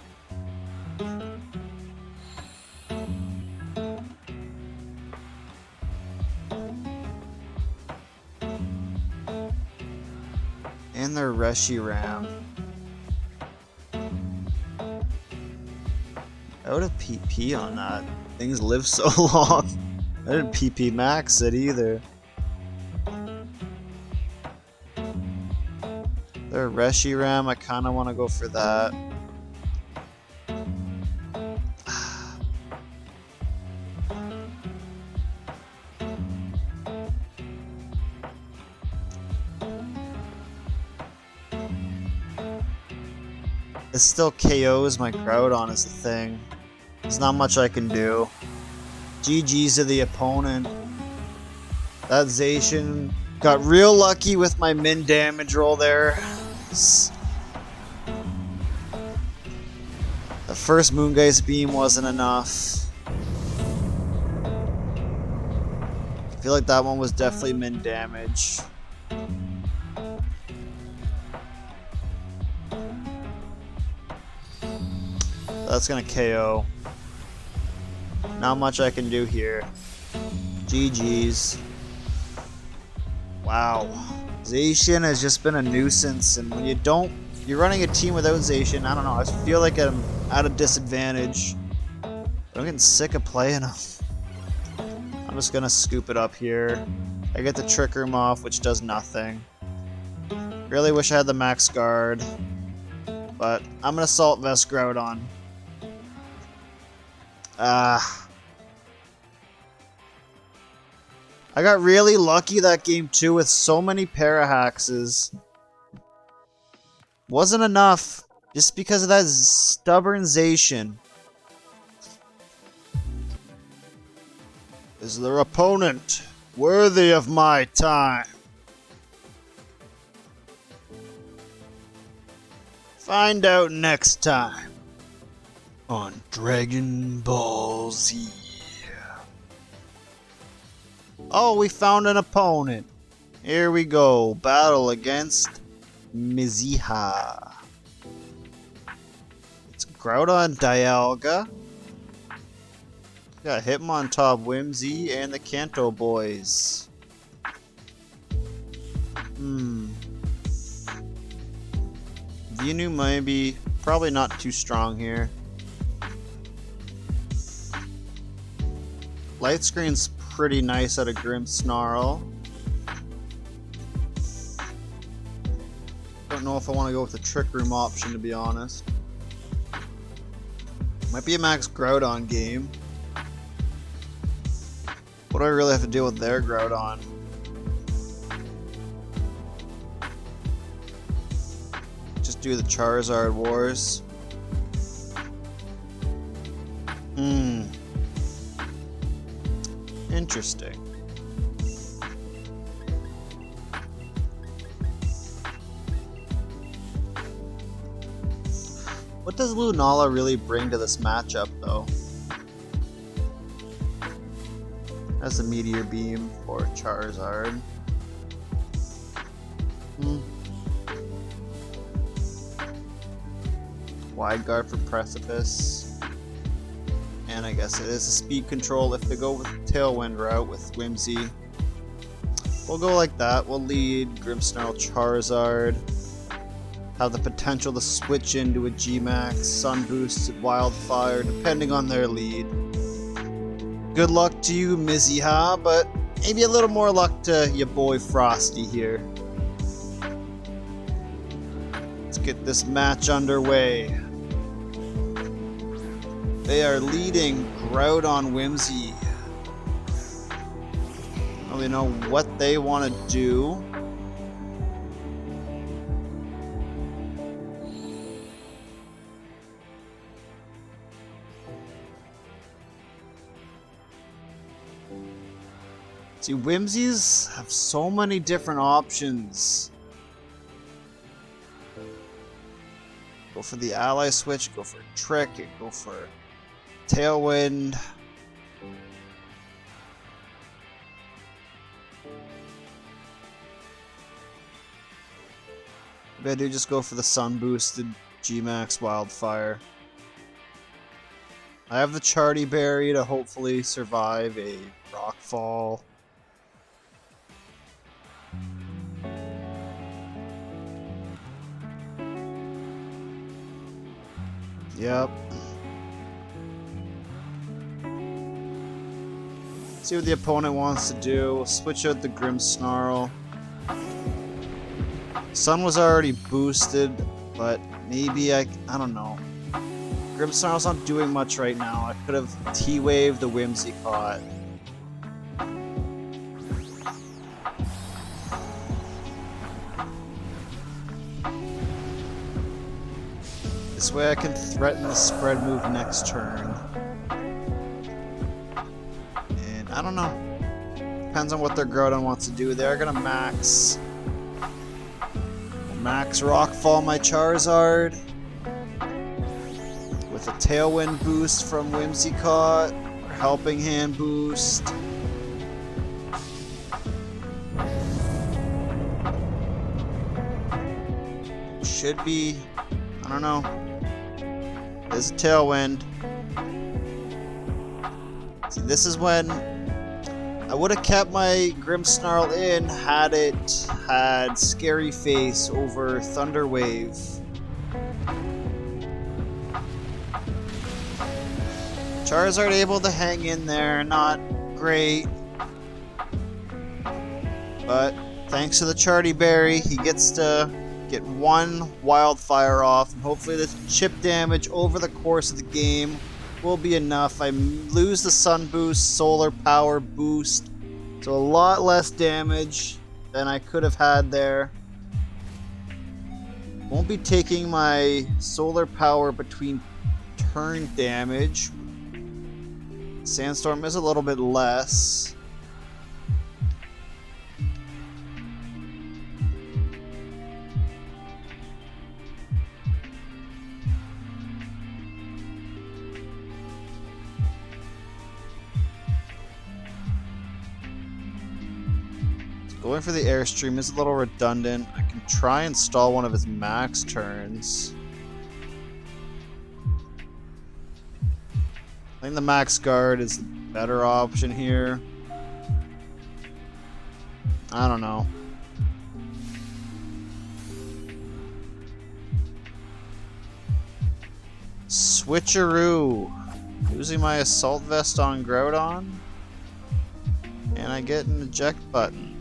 [SPEAKER 1] And their Reshiram. Out of PP on that. Things live so long. I didn't PP max it either. Their Reshiram, I kind of want to go for that. It still KOs my Groudon is the thing. There's not much I can do. GG's to the opponent. That Zacian got real lucky with my min damage roll there. The first Moongeist beam wasn't enough. I feel like that one was definitely min damage. That's gonna KO. Not much I can do here. GG's. Wow. Zacian has just been a nuisance, and when you're running a team without Zacian, I don't know, I feel like I'm at a disadvantage. But I'm getting sick of playing him. I'm just gonna scoop it up here. I get the Trick Room off, which does nothing. Really wish I had the Max Guard. But I'm gonna Assault Vest Groudon. I got really lucky that game too with so many Parahaxes. Wasn't enough just because of that stubborn Zacian. Is their opponent worthy of my time? Find out next time on Dragon Ball Z. Oh, we found an opponent. Here we go. Battle against Miziha. It's Groudon Dialga. Got Hitmontop Whimsy and the Kanto boys. Venu maybe. Probably not too strong here. Light Screen's pretty nice out of Grimmsnarl. Don't know if I want to go with the Trick Room option, to be honest. Might be a Max Groudon game. What do I really have to deal with their Groudon? Just do the Charizard Wars. Interesting. What does Lunala really bring to this matchup, though? That's a Meteor Beam for Charizard. Wide Guard for Precipice. And I guess it is a speed control if they go with the Tailwind route with Whimsy. We'll go like that. We'll lead Grimmsnarl Charizard. have the potential to switch into a G-Max, Sun Boosted, Wildfire, depending on their lead. Good luck to you, Miziha, but maybe a little more luck to your boy Frosty here. Let's get this match underway. They are leading Groudon Whimsy. I don't really know what they want to do. See, Whimsies have so many different options. Go for the ally switch, go for Trick, go for Tailwind. Maybe I do just go for the Sun Boosted G-Max Wildfire. I have the Charty Berry to hopefully survive a Rockfall. Yep. See what the opponent wants to do. We'll switch out the Grimmsnarl. Sun was already boosted, but maybe I don't know. Grimmsnarl's not doing much right now. I could have T-Waved the Whimsicott. This way I can threaten the spread move next turn. And I don't know. Depends on what their Groudon wants to do. They're gonna max Rockfall my Charizard with a Tailwind boost from Whimsicott, or Helping Hand boost. Should be, I don't know. There's a Tailwind. See, this is when I would have kept my Grimmsnarl in had it had Scary Face over Thunder Wave. Charizard able to hang in there, not great. But thanks to the Charty Berry, he gets to get one Wildfire off, and hopefully the chip damage over the course of the game will be enough. I lose the Sun Boost, Solar Power boost, so a lot less damage than I could have had there. Won't be taking my Solar Power between turn damage. Sandstorm is a little bit less. Going for the Airstream is a little redundant. I can try and stall one of his max turns. I think the Max Guard is the better option here. I don't know. Switcheroo. Using my Assault Vest on Groudon. And I get an eject button.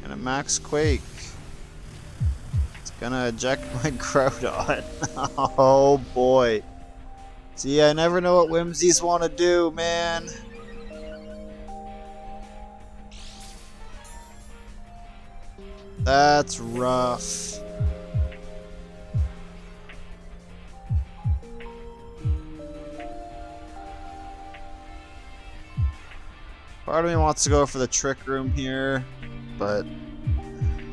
[SPEAKER 1] And a Max Quake. It's gonna eject my Groudon. Oh boy. See, I never know what Whimsies want to do, man. That's rough. Part of me wants to go for the Trick Room here, but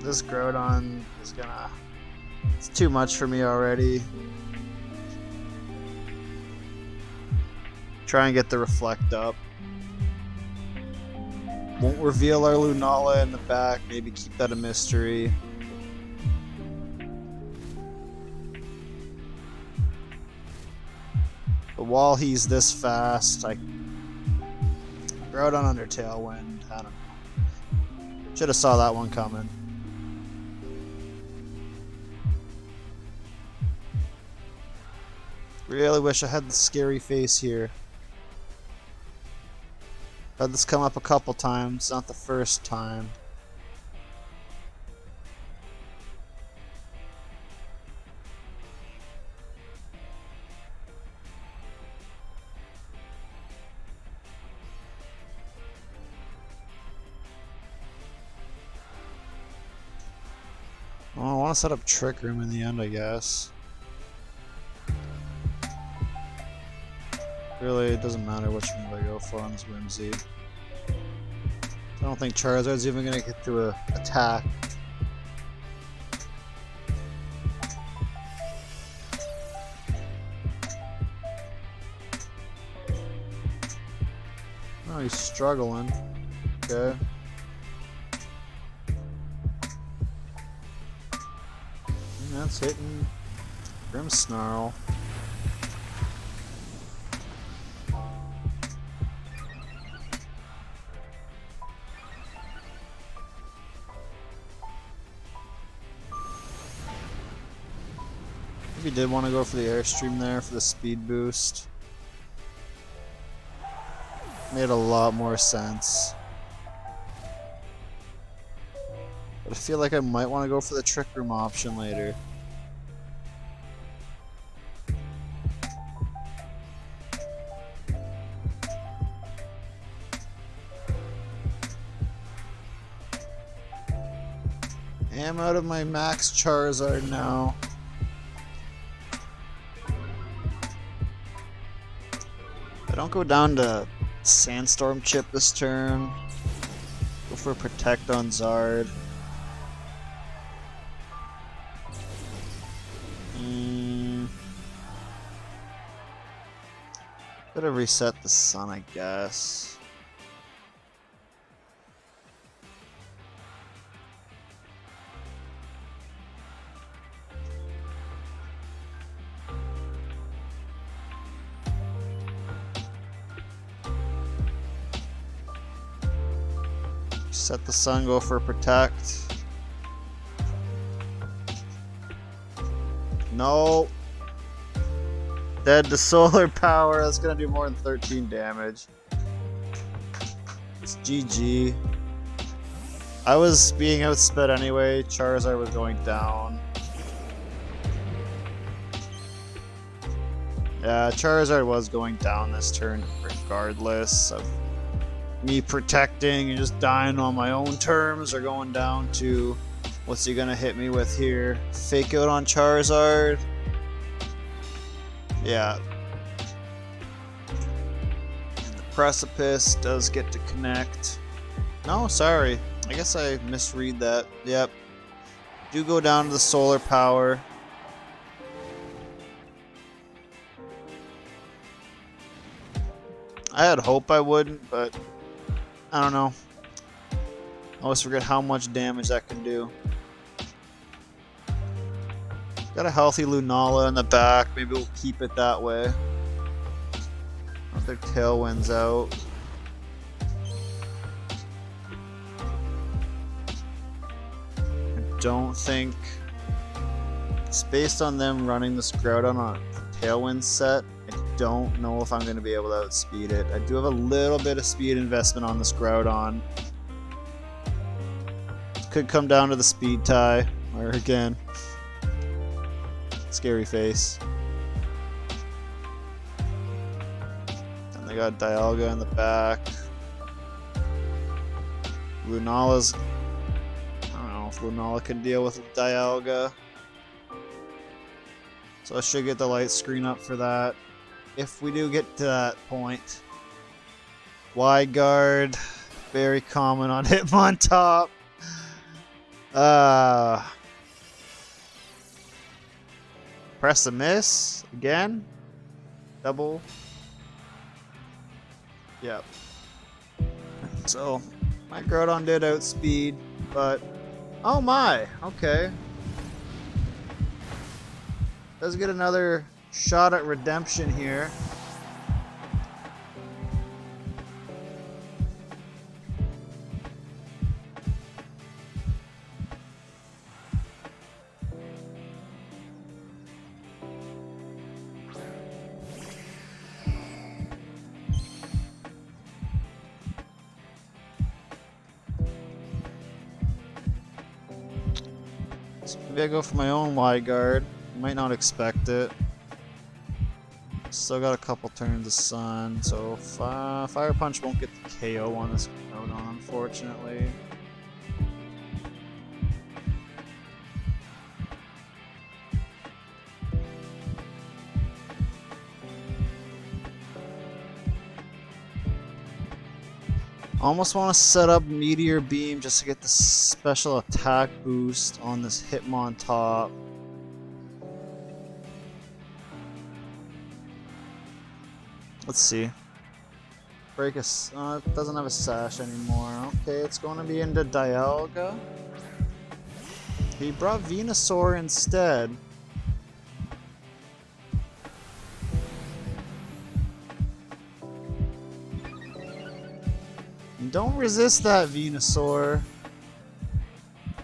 [SPEAKER 1] this Groudon is gonna... It's too much for me already. Try and get the Reflect up. Won't reveal our Lunala in the back. Maybe keep that a mystery. But while he's this fast, I... Groudon under Tailwind. I don't know. Should have saw that one coming. Really wish I had the scary face here. Had this come up a couple times, not the first time. Well, I want to set up Trick Room in the end, I guess. Really, it doesn't matter which move I go for on this Whimsy. I don't think Charizard's even gonna get to a attack. Oh, he's struggling. Okay. And that's hitting Grimmsnarl. Maybe did want to go for the Airstream there for the speed boost. Made a lot more sense. But I feel like I might want to go for the Trick Room option later. I'm out of my max Charizard now. I don't go down to Sandstorm Chip this turn. Go for Protect on Zard. Could have reset the sun, I guess. Set the sun, go for Protect. No. Dead to solar power. That's gonna do more than 13 damage. It's GG. I was being outsped anyway. Charizard was going down. Yeah, Charizard was going down this turn regardless of me protecting and just dying on my own terms or going down to what's he gonna hit me with here? Fake out on Charizard. Yeah. And the Precipice does get to connect. No, sorry. I guess I misread that. Yep. Do go down to the solar power. I had hope I wouldn't, but I don't know. I always forget how much damage that can do. Got a healthy Lunala in the back. Maybe we'll keep it that way. Their Tailwind's out. I don't think it's based on them running this Groudon on a Tailwind set. I don't know if I'm going to be able to outspeed it. I do have a little bit of speed investment on this Groudon. Could come down to the speed tie, or again, scary face. And they got Dialga in the back. Lunala's, I don't know if Lunala can deal with Dialga. So I should get the light screen up for that. If we do get to that point. Wide guard, very common on Hitmontop. Press a miss again. Double. Yep. So my Groudon did outspeed, but oh my, okay. Does get another shot at redemption here. Maybe I go for my own wide guard. Might not expect it. Still got a couple turns of sun, so Fire Punch won't get the KO on this Groudon, unfortunately. Almost want to set up Meteor Beam just to get the special attack boost on this Hitmontop. Let's see. Break a. It doesn't have a sash anymore. Okay, it's going to be into Dialga. He brought Venusaur instead. Don't resist that, Venusaur.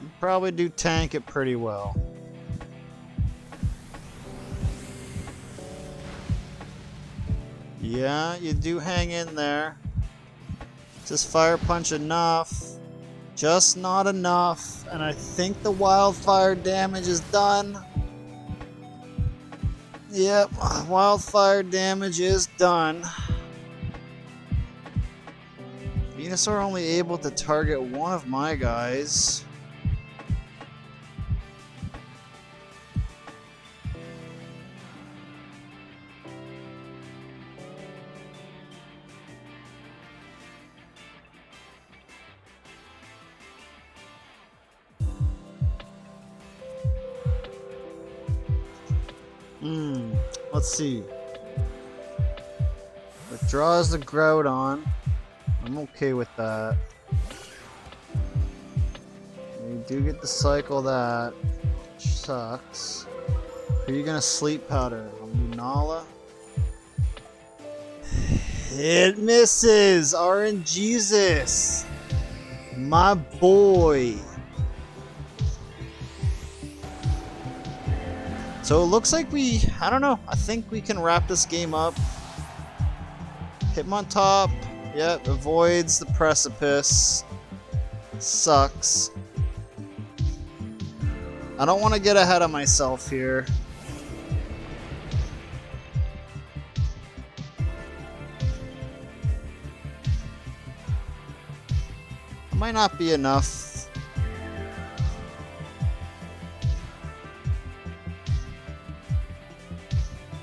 [SPEAKER 1] You probably do tank it pretty well. Yeah, you do hang in there. Just Fire Punch enough. Just not enough. And I think the wildfire damage is done. Yep, wildfire damage is done. Venusaur only able to target one of my guys. Let's see. Withdraws the Groudon. I'm okay with that. You do get to cycle that, which sucks. Who are you gonna sleep powder? Lunala? It misses! RNGesus! My boy! So it looks like I don't know, I think we can wrap this game up. Hitmontop, yep, avoids the precipice. Sucks. I don't want to get ahead of myself here. It might not be enough.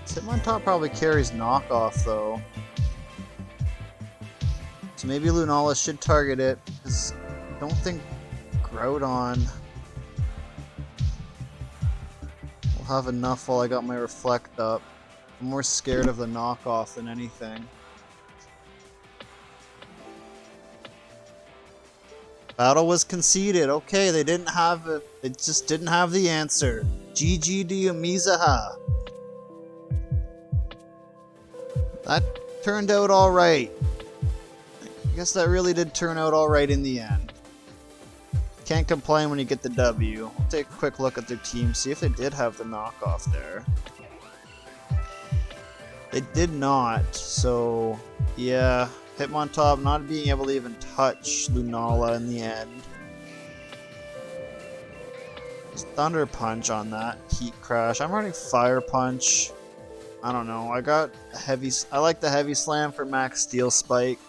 [SPEAKER 1] Hitmontop probably carries knockoff though. So maybe Lunala should target it, because I don't think Groudon will have enough while I got my Reflect up. I'm more scared of the knockoff than anything. Battle was conceded. Okay, they didn't have it. They just didn't have the answer. GG to Mizaha. That turned out alright. I guess that really did turn out alright in the end. Can't complain when you get the W. We'll take a quick look at their team, see if they did have the knockoff there. They did not, so yeah. Hitmontop not being able to even touch Lunala in the end. Just Thunder Punch on that. Heat Crash. I'm running Fire Punch. I don't know. I got heavy. I like the Heavy Slam for Max Steel Spike.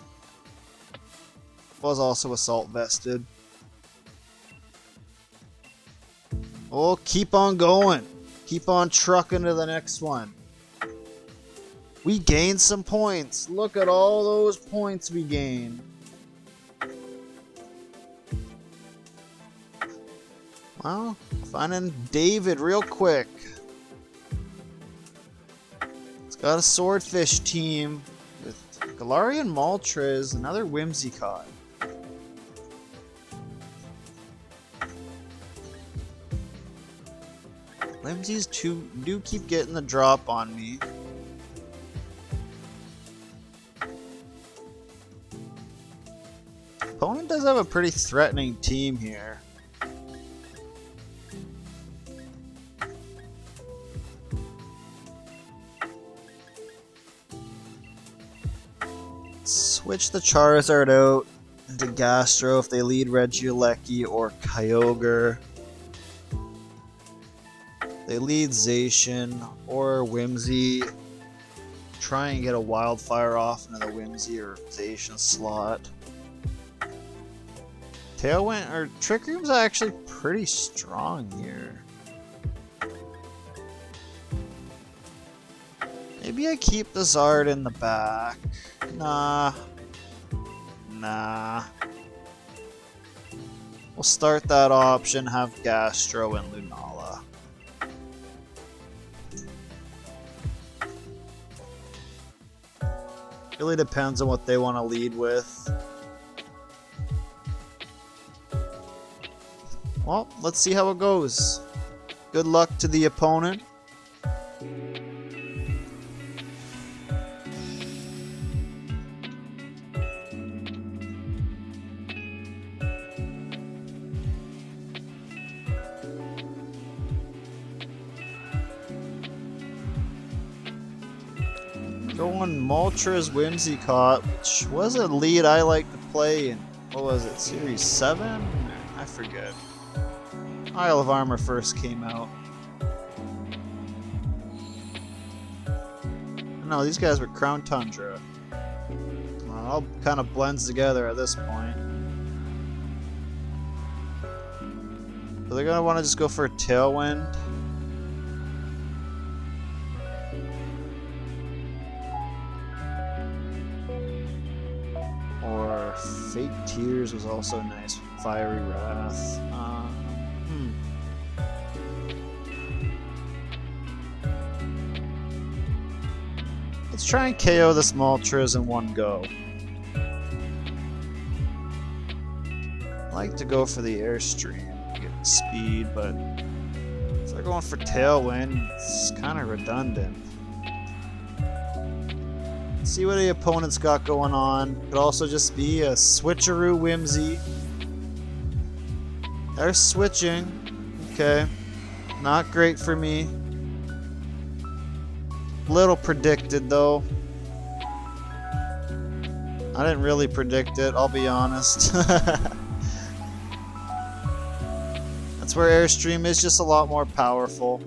[SPEAKER 1] Was also Assault Vested. Oh, keep on going. Keep on trucking to the next one. We gained some points. Look at all those points we gained. Well, finding David real quick. It's got a Swordfish team with Galarian Moltres, another Whimsicott. Whimsies do keep getting the drop on me. Opponent does have a pretty threatening team here. Switch the Charizard out into Gastro if they lead Regieleki or Kyogre. They lead Zacian or Whimsy. Try and get a Wildfire off into the Whimsy or Zacian slot. Tailwind or Trick Room's actually pretty strong here. Maybe I keep the Zard in the back. Nah. We'll start that option, have Gastro and Lunala. Really depends on what they want to lead with. Well, let's see how it goes. Good luck to the opponent. Going Moltres Whimsicott, which was a lead I like to play in, what was it, Series 7? I forget. Isle of Armor first came out. No, these guys were Crown Tundra. Well, it all kind of blends together at this point. So they're gonna want to just go for a Tailwind. Or Fake Tears was also nice. Fiery Wrath. Let's try and KO this Moltres in one go. I like to go for the Airstream to get speed, but if they're going for Tailwind, it's kind of redundant. Let's see what the opponent's got going on. Could also just be a switcheroo Whimsy. They're switching. Okay. Not great for me. Little predicted though. I didn't really predict it, I'll be honest. That's where Airstream is just a lot more powerful.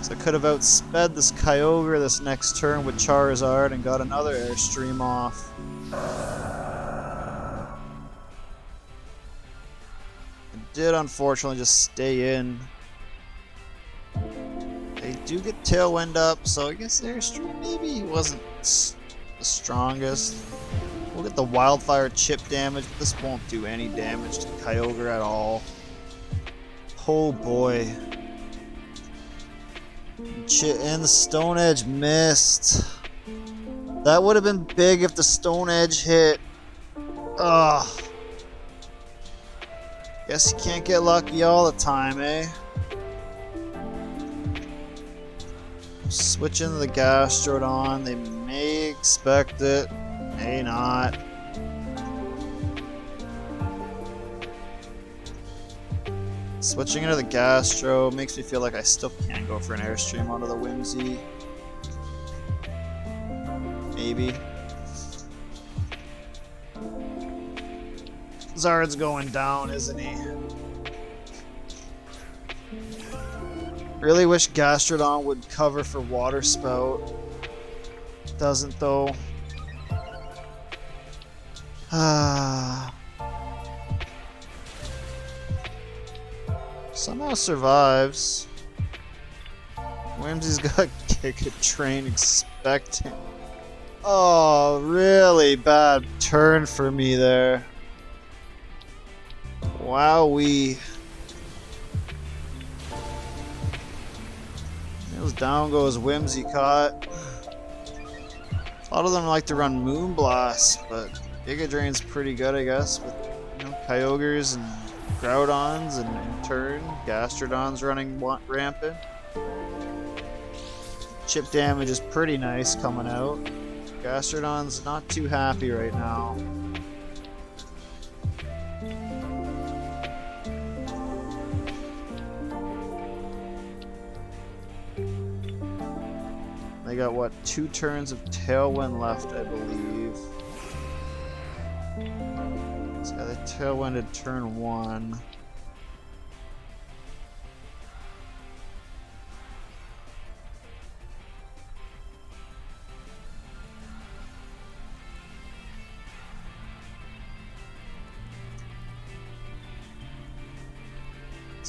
[SPEAKER 1] So I could have outsped this Kyogre this next turn with Charizard and got another Airstream off. It did unfortunately just stay in. They do get Tailwind up, so I guess Airstream maybe wasn't the strongest. We'll get the Wildfire chip damage, but this won't do any damage to Kyogre at all. Oh boy. And the Stone Edge missed. That would have been big if the Stone Edge hit. Ugh. Guess you can't get lucky all the time, eh? Switch into the Gastrodon. They may expect it, may not. Switching into the Gastro makes me feel like I still can go for an Airstream onto the Whimsy. Maybe. Zard's going down, isn't he? Really wish Gastrodon would cover for Water Spout. Doesn't though. Somehow survives. Whimsy's got Giga Train expecting. Oh, really bad turn for me there. Wowee. Down goes Whimsicott. A lot of them like to run Moonblast, but Giga Drain's pretty good, I guess, with Kyogres and Groudons, and in turn, Gastrodon's running rampant. Chip damage is pretty nice coming out. Gastrodon's not too happy right now. They got, what, 2 turns of Tailwind left, I believe. So they Tailwinded turn 1.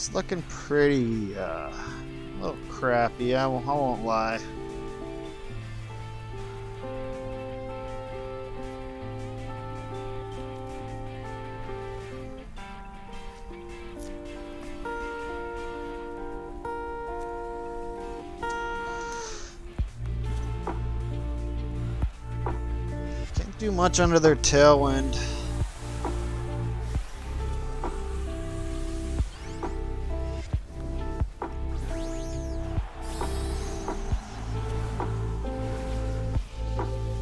[SPEAKER 1] It's looking pretty, a little crappy, I won't lie. Can't do much under their tailwind.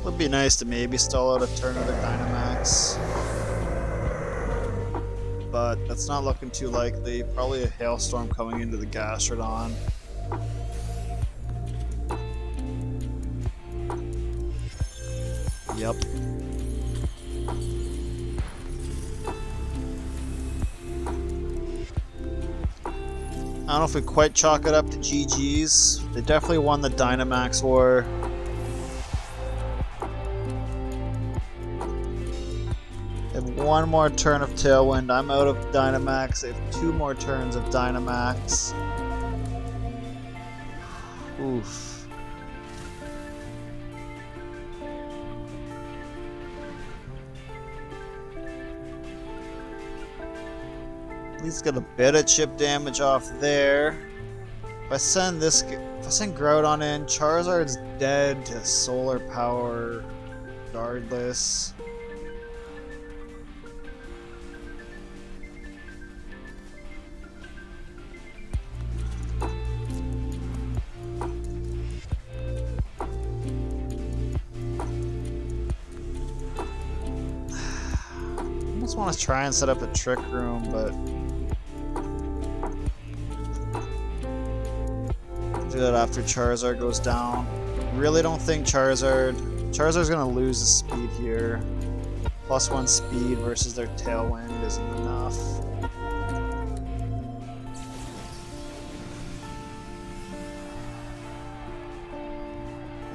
[SPEAKER 1] Would be nice to maybe stall out a turn of the Dynamax, but that's not looking too likely. Probably a hailstorm coming into the Gastrodon. Yep. I don't know if we quite chalk it up to GG's. They definitely won the Dynamax war. They have one more turn of Tailwind. I'm out of Dynamax. They have 2 more turns of Dynamax. Oof. At least get a bit of chip damage off there. If I send Groudon in, Charizard's dead to Solar Power regardless. I just want to try and set up a Trick Room, but do that after Charizard goes down. Really don't think Charizard's gonna lose the speed here. +1 speed versus their Tailwind isn't enough.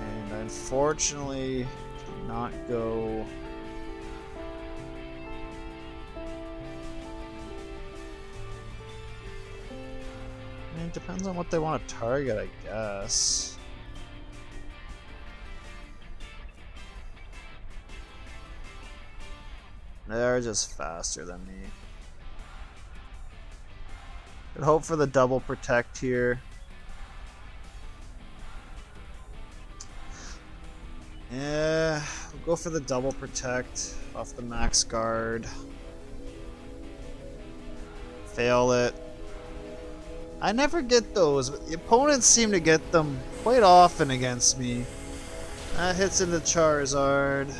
[SPEAKER 1] And I unfortunately cannot go. I mean, it depends on what they want to target, I guess. They're just faster than me. Could hope for the double protect here. Yeah, we'll go for the double protect off the max guard. Fail it. I never get those, but the opponents seem to get them quite often against me. That hits into Charizard.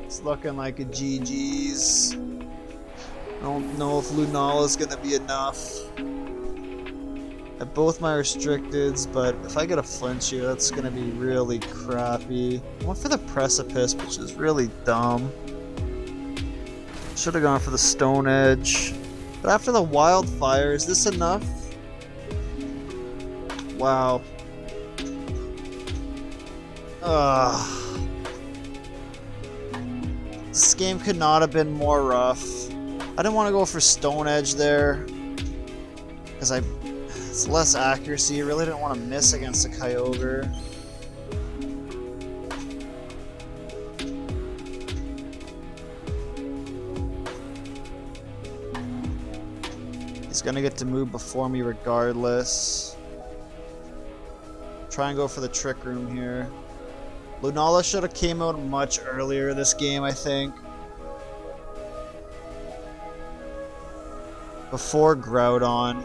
[SPEAKER 1] It's looking like a GG's. I don't know if Lunala's gonna be enough. I have both my restricteds, but if I get a flinch here, that's gonna be really crappy. I went for the Precipice, which is really dumb. Should have gone for the Stone Edge. But after the Wildfire, is this enough? Wow. This game could not have been more rough. I didn't want to go for Stone Edge there, because it's less accuracy. I really didn't want to miss against the Kyogre. He's gonna get to move before me regardless. Try and go for the Trick Room here. Lunala should have came out much earlier this game, I think. Before Groudon.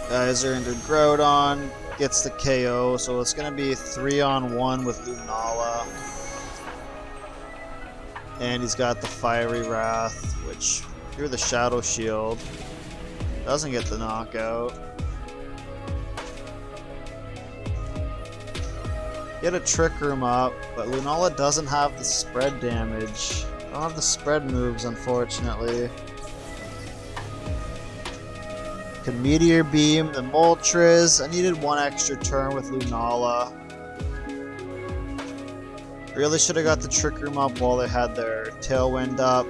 [SPEAKER 1] Geyser into Groudon, gets the KO, so it's gonna be 3-on-1 with Lunala. And he's got the Fiery Wrath, which through the Shadow Shield doesn't get the knockout. Get a Trick Room up, but Lunala doesn't have the spread damage. I don't have the spread moves, unfortunately. Can Meteor Beam the Moltres. I needed one extra turn with Lunala. Really should have got the Trick Room up while they had their Tailwind up.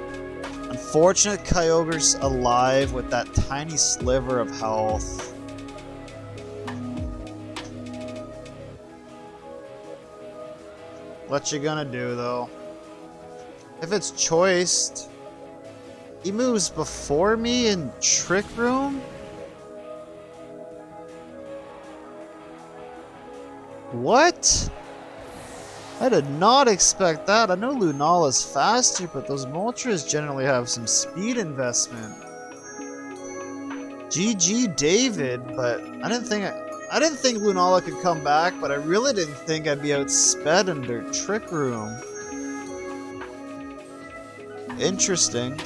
[SPEAKER 1] Unfortunate Kyogre's alive with that tiny sliver of health. What you gonna do though? If it's choiced, he moves before me in Trick Room? What? I did not expect that. I know Lunala's faster, but those Moltres generally have some speed investment. GG David, but I didn't think Lunala could come back, but I really didn't think I'd be outsped in their Trick Room. Interesting.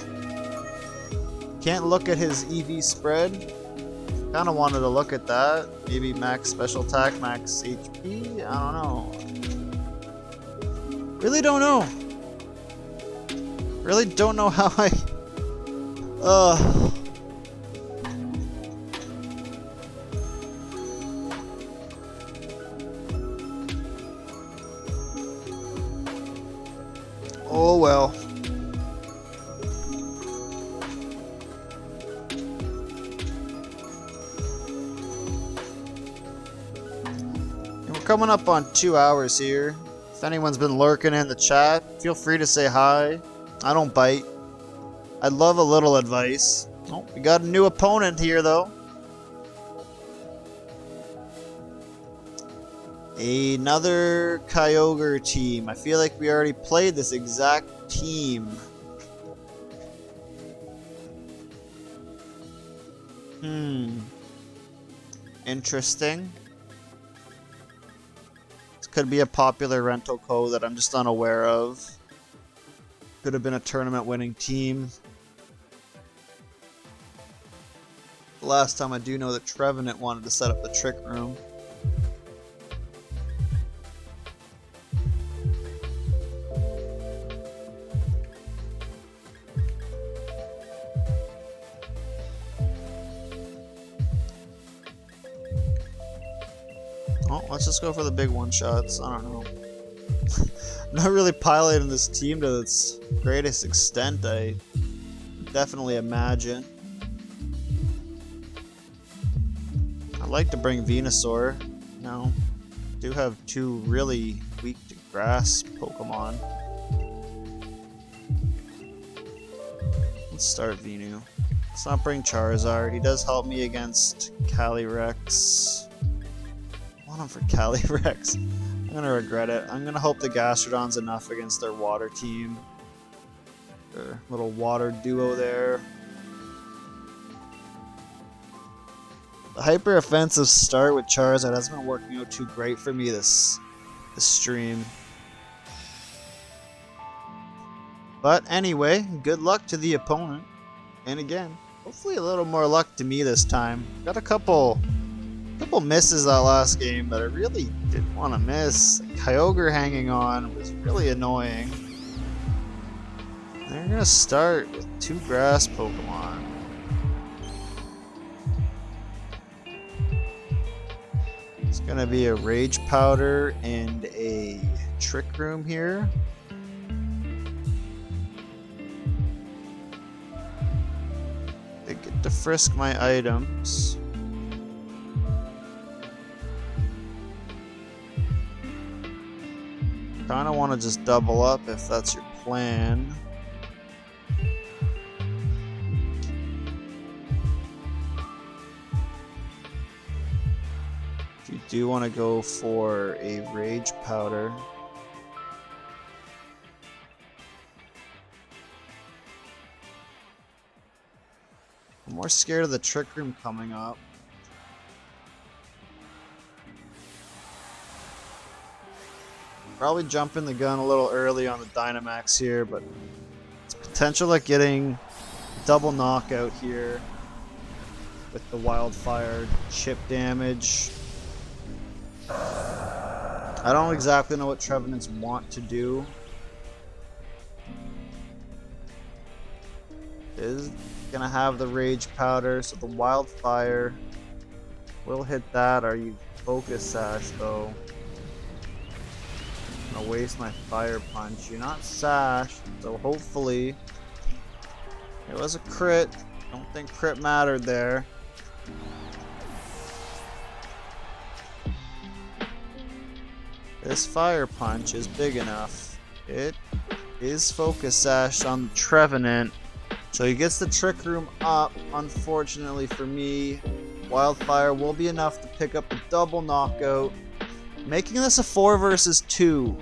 [SPEAKER 1] Can't look at his EV spread. Kinda wanted to look at that. Maybe max special attack, max HP? I don't know. Really don't know. Really don't know how I... Oh well. And we're coming up on 2 hours here. If anyone's been lurking in the chat, feel free to say hi. I don't bite. I'd love a little advice. Oh, we got a new opponent here though. Another Kyogre team. I feel like we already played this exact team. Interesting. Could be a popular rental code that I'm just unaware of. Could have been a tournament winning team. Last time I do know that Trevenant wanted to set up the Trick Room. Oh, let's just go for the big one shots. I don't know. I'm not really piloting this team to its greatest extent, I definitely imagine. I'd like to bring Venusaur. No. I do have two really weak to grass Pokemon. Let's start Venu. Let's not bring Charizard. He does help me against Calyrex. I want him for Calyrex. I'm gonna regret it. I'm gonna hope the Gastrodon's enough against their water team. Their little water duo there. The hyper offensive start with Charizard hasn't been working out too great for me this stream. But anyway, good luck to the opponent. And again, hopefully a little more luck to me this time. Got a couple misses that last game that I really didn't want to miss. Kyogre hanging on was really annoying. They're gonna start with two grass Pokemon. It's gonna be a Rage Powder and a Trick Room here. They get to frisk my items. Kinda wanna just double up if that's your plan. If you do wanna go for a Rage Powder. I'm more scared of the Trick Room coming up. Probably jumping the gun a little early on the Dynamax here, but it's potential at getting double knockout here with the Wildfire chip damage. I don't exactly know what Trevenants want to do. gonna have the Rage Powder, so the Wildfire will hit that. Are you Focus Sash though? I'm gonna waste my Fire Punch. You're not Sash, so hopefully it was a crit. Don't think crit mattered there. This Fire Punch is big enough. It is Focus Sash on the Trevenant. So he gets the Trick Room up. Unfortunately for me, Wildfire will be enough to pick up a double knockout, making this a 4 versus 2.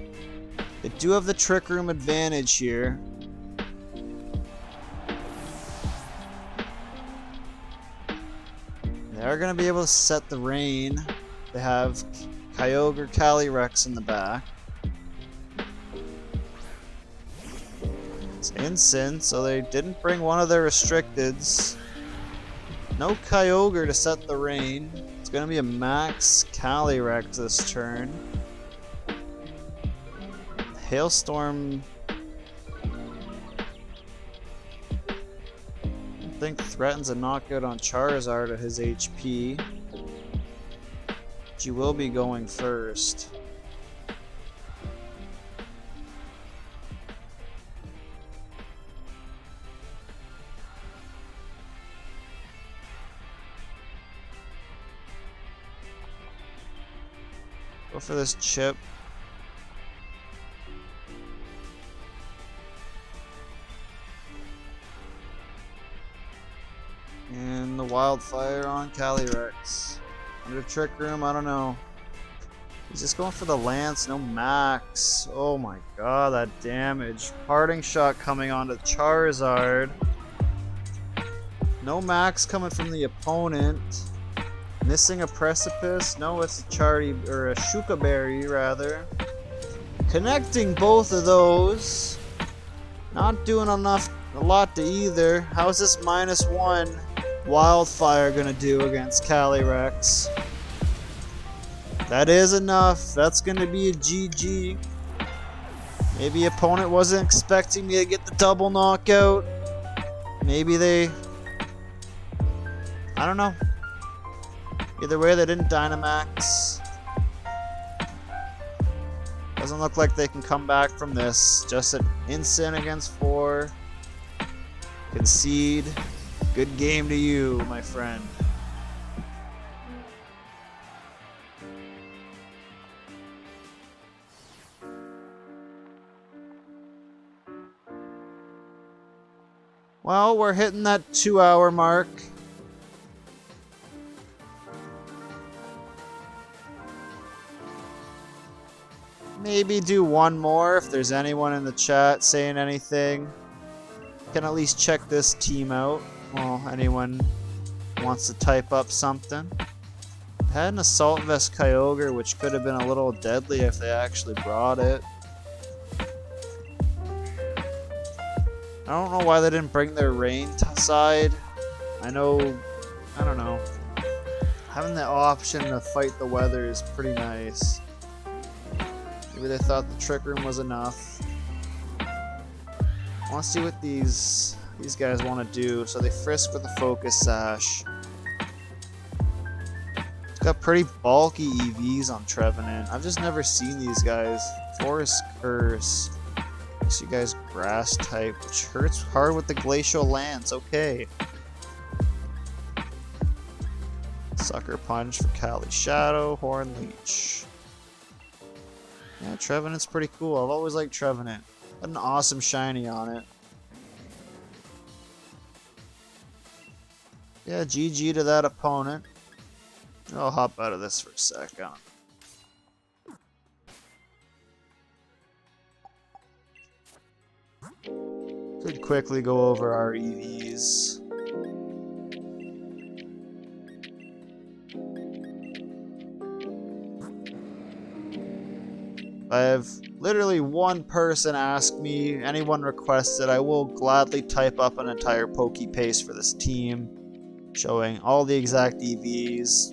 [SPEAKER 1] They do have the Trick Room advantage here. They are going to be able to set the rain. They have Kyogre, Calyrex in the back. It's Incin, so they didn't bring one of their restricteds. No Kyogre to set the rain. It's going to be a max Calyrex this turn. Hailstorm, I think, threatens a knockout on Charizard at his HP. She will be going first. Go for this chip. And the Wildfire on Calyrex. Under Trick Room, I don't know. He's just going for the Lance, no Max. Oh my god, that damage. Parting Shot coming onto Charizard. No Max coming from the opponent. Missing a Precipice. No, it's a a Shuka Berry rather. Connecting both of those. Not doing a lot to either. How's this -1 Wildfire gonna do against Calyrex? That is enough. That's gonna be a GG. Maybe opponent wasn't expecting me to get the double knockout. Maybe they... I don't know. Either way, they didn't Dynamax. Doesn't look like they can come back from this. Just an Incin against 4. Concede. Good game to you, my friend. Well, we're hitting that 2-hour mark. Maybe do one more if there's anyone in the chat saying anything. Can at least check this team out. Well, anyone wants to type up something. Had an Assault Vest Kyogre, which could have been a little deadly if they actually brought it. I don't know why they didn't bring their rain side. I don't know. Having the option to fight the weather is pretty nice. Maybe they thought the Trick Room was enough. I want to see what these guys want to do. So they frisk with a Focus Sash. It's got pretty bulky EVs on Trevenant. I've just never seen these guys. Forest Curse. You guys Grass type, which hurts hard with the Glacial Lance. Okay. Sucker Punch for Cali Shadow. Horn Leech. Yeah, Trevenant's pretty cool. I've always liked Trevenant. Got an awesome shiny on it. Yeah, GG to that opponent. I'll hop out of this for a second. Could quickly go over our EVs. I have literally one person ask me, anyone requested, I will gladly type up an entire Poke Paste for this team, showing all the exact EVs.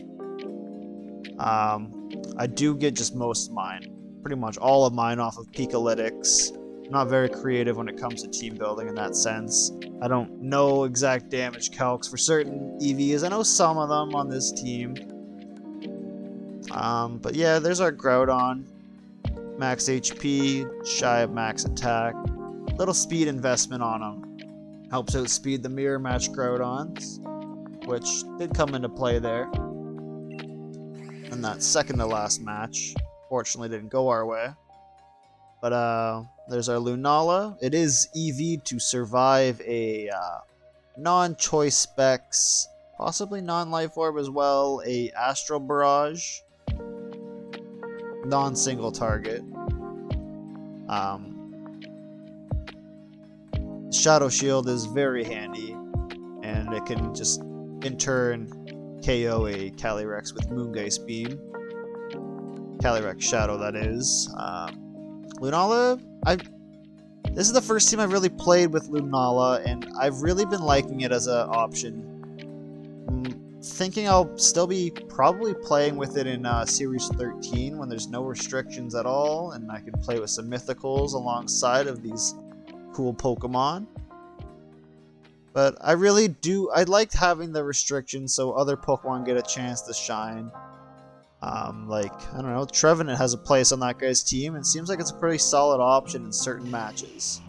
[SPEAKER 1] I do get just most of mine, pretty much all of mine off of Pikalytics. not very creative when it comes to team building in that sense. I don't know exact damage calcs for certain EVs. I know some of them on this team. But yeah, there's our Groudon. Max HP, shy of max attack. Little speed investment on him. Helps outspeed the mirror match Groudons, which did come into play there. In that second to last match. Fortunately didn't go our way. But there's our Lunala. It is EV to survive a non-choice specs, possibly non-life orb as well, a Astral Barrage. Non-single target. Shadow Shield is very handy, and it can just in turn KO a Calyrex with Moongeist Beam. Calyrex Shadow, that is. Lunala, this is the first team I've really played with Lunala, and I've really been liking it as an option. Thinking I'll still be probably playing with it in Series 13 when there's no restrictions at all, and I can play with some mythicals alongside of these cool Pokemon. But I really do, I liked having the restrictions so other Pokemon get a chance to shine. Like, I don't know, Trevenant has a place on that guy's team, and it seems like it's a pretty solid option in certain matches.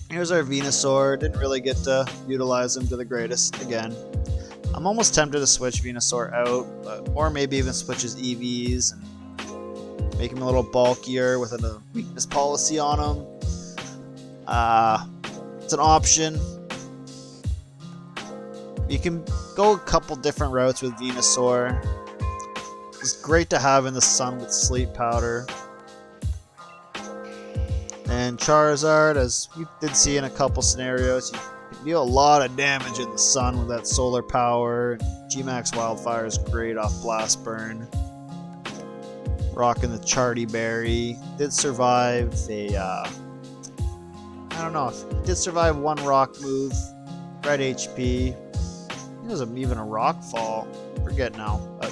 [SPEAKER 1] Here's our Venusaur. Didn't really get to utilize him to the greatest again. I'm almost tempted to switch Venusaur out, or maybe even switch his EVs and make him a little bulkier with a weakness policy on him. It's an option. You can go a couple different routes with Venusaur. It's great to have in the sun with Sleep Powder. And Charizard, as we did see in a couple scenarios, you can deal a lot of damage in the sun with that solar power. G-Max Wildfire is great off Blast Burn. Rocking the Charty Berry. Did survive a, I don't know, did survive one rock move. Red HP. I think it was even a rock fall. I forget now. But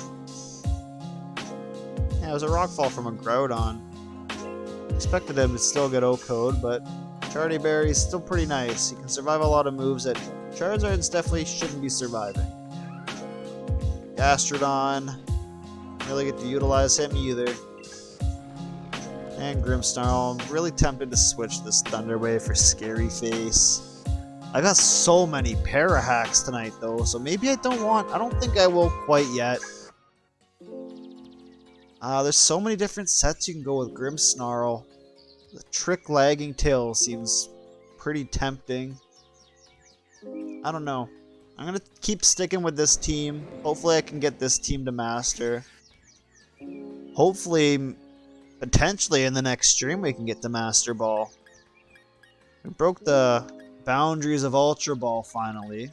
[SPEAKER 1] yeah, it was a rock fall from a Groudon. Expected him to still get O-Code, but Charty Berry is still pretty nice. He can survive a lot of moves that Charizards definitely shouldn't be surviving. Gastrodon, really get to utilize him either. And Grimmsnarl, I'm really tempted to switch this Thunder Wave for Scary Face. I got so many para hacks tonight though, so maybe I don't think I will quite yet. There's so many different sets you can go with Grimmsnarl. The Trick Lagging Tail seems pretty tempting. I don't know. I'm going to keep sticking with this team. Hopefully I can get this team to master. Hopefully, potentially in the next stream we can get the Master Ball. We broke the boundaries of Ultra Ball finally.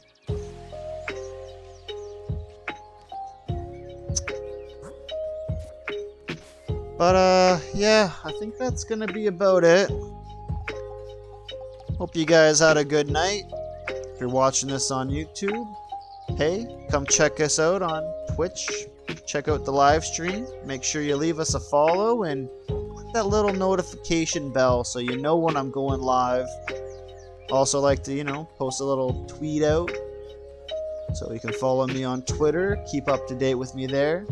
[SPEAKER 1] But, yeah, I think that's gonna be about it. Hope you guys had a good night. If you're watching this on YouTube, hey, come check us out on Twitch. Check out the live stream. Make sure you leave us a follow and click that little notification bell so you know when I'm going live. Also like to, post a little tweet out. So you can follow me on Twitter. Keep up to date with me there.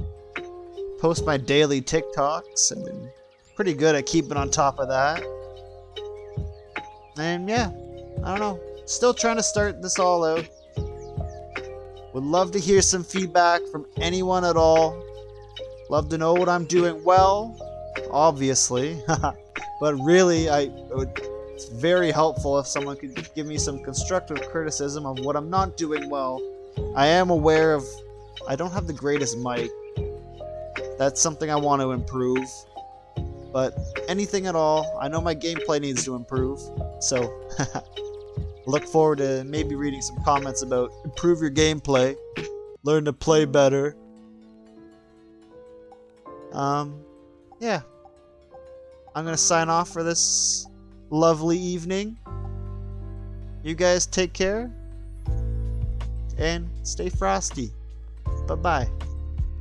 [SPEAKER 1] Post my daily TikToks. I've been pretty good at keeping on top of that. And yeah, I don't know. Still trying to start this all out. Would love to hear some feedback from anyone at all. Love to know what I'm doing well, obviously. But really, it's very helpful if someone could give me some constructive criticism of what I'm not doing well. I am aware of I don't have the greatest mic. That's something I want to improve. But anything at all, I know my gameplay needs to improve. So, look forward to maybe reading some comments about improve your gameplay, learn to play better. Yeah. I'm going to sign off for this lovely evening. You guys take care and stay frosty. Bye-bye.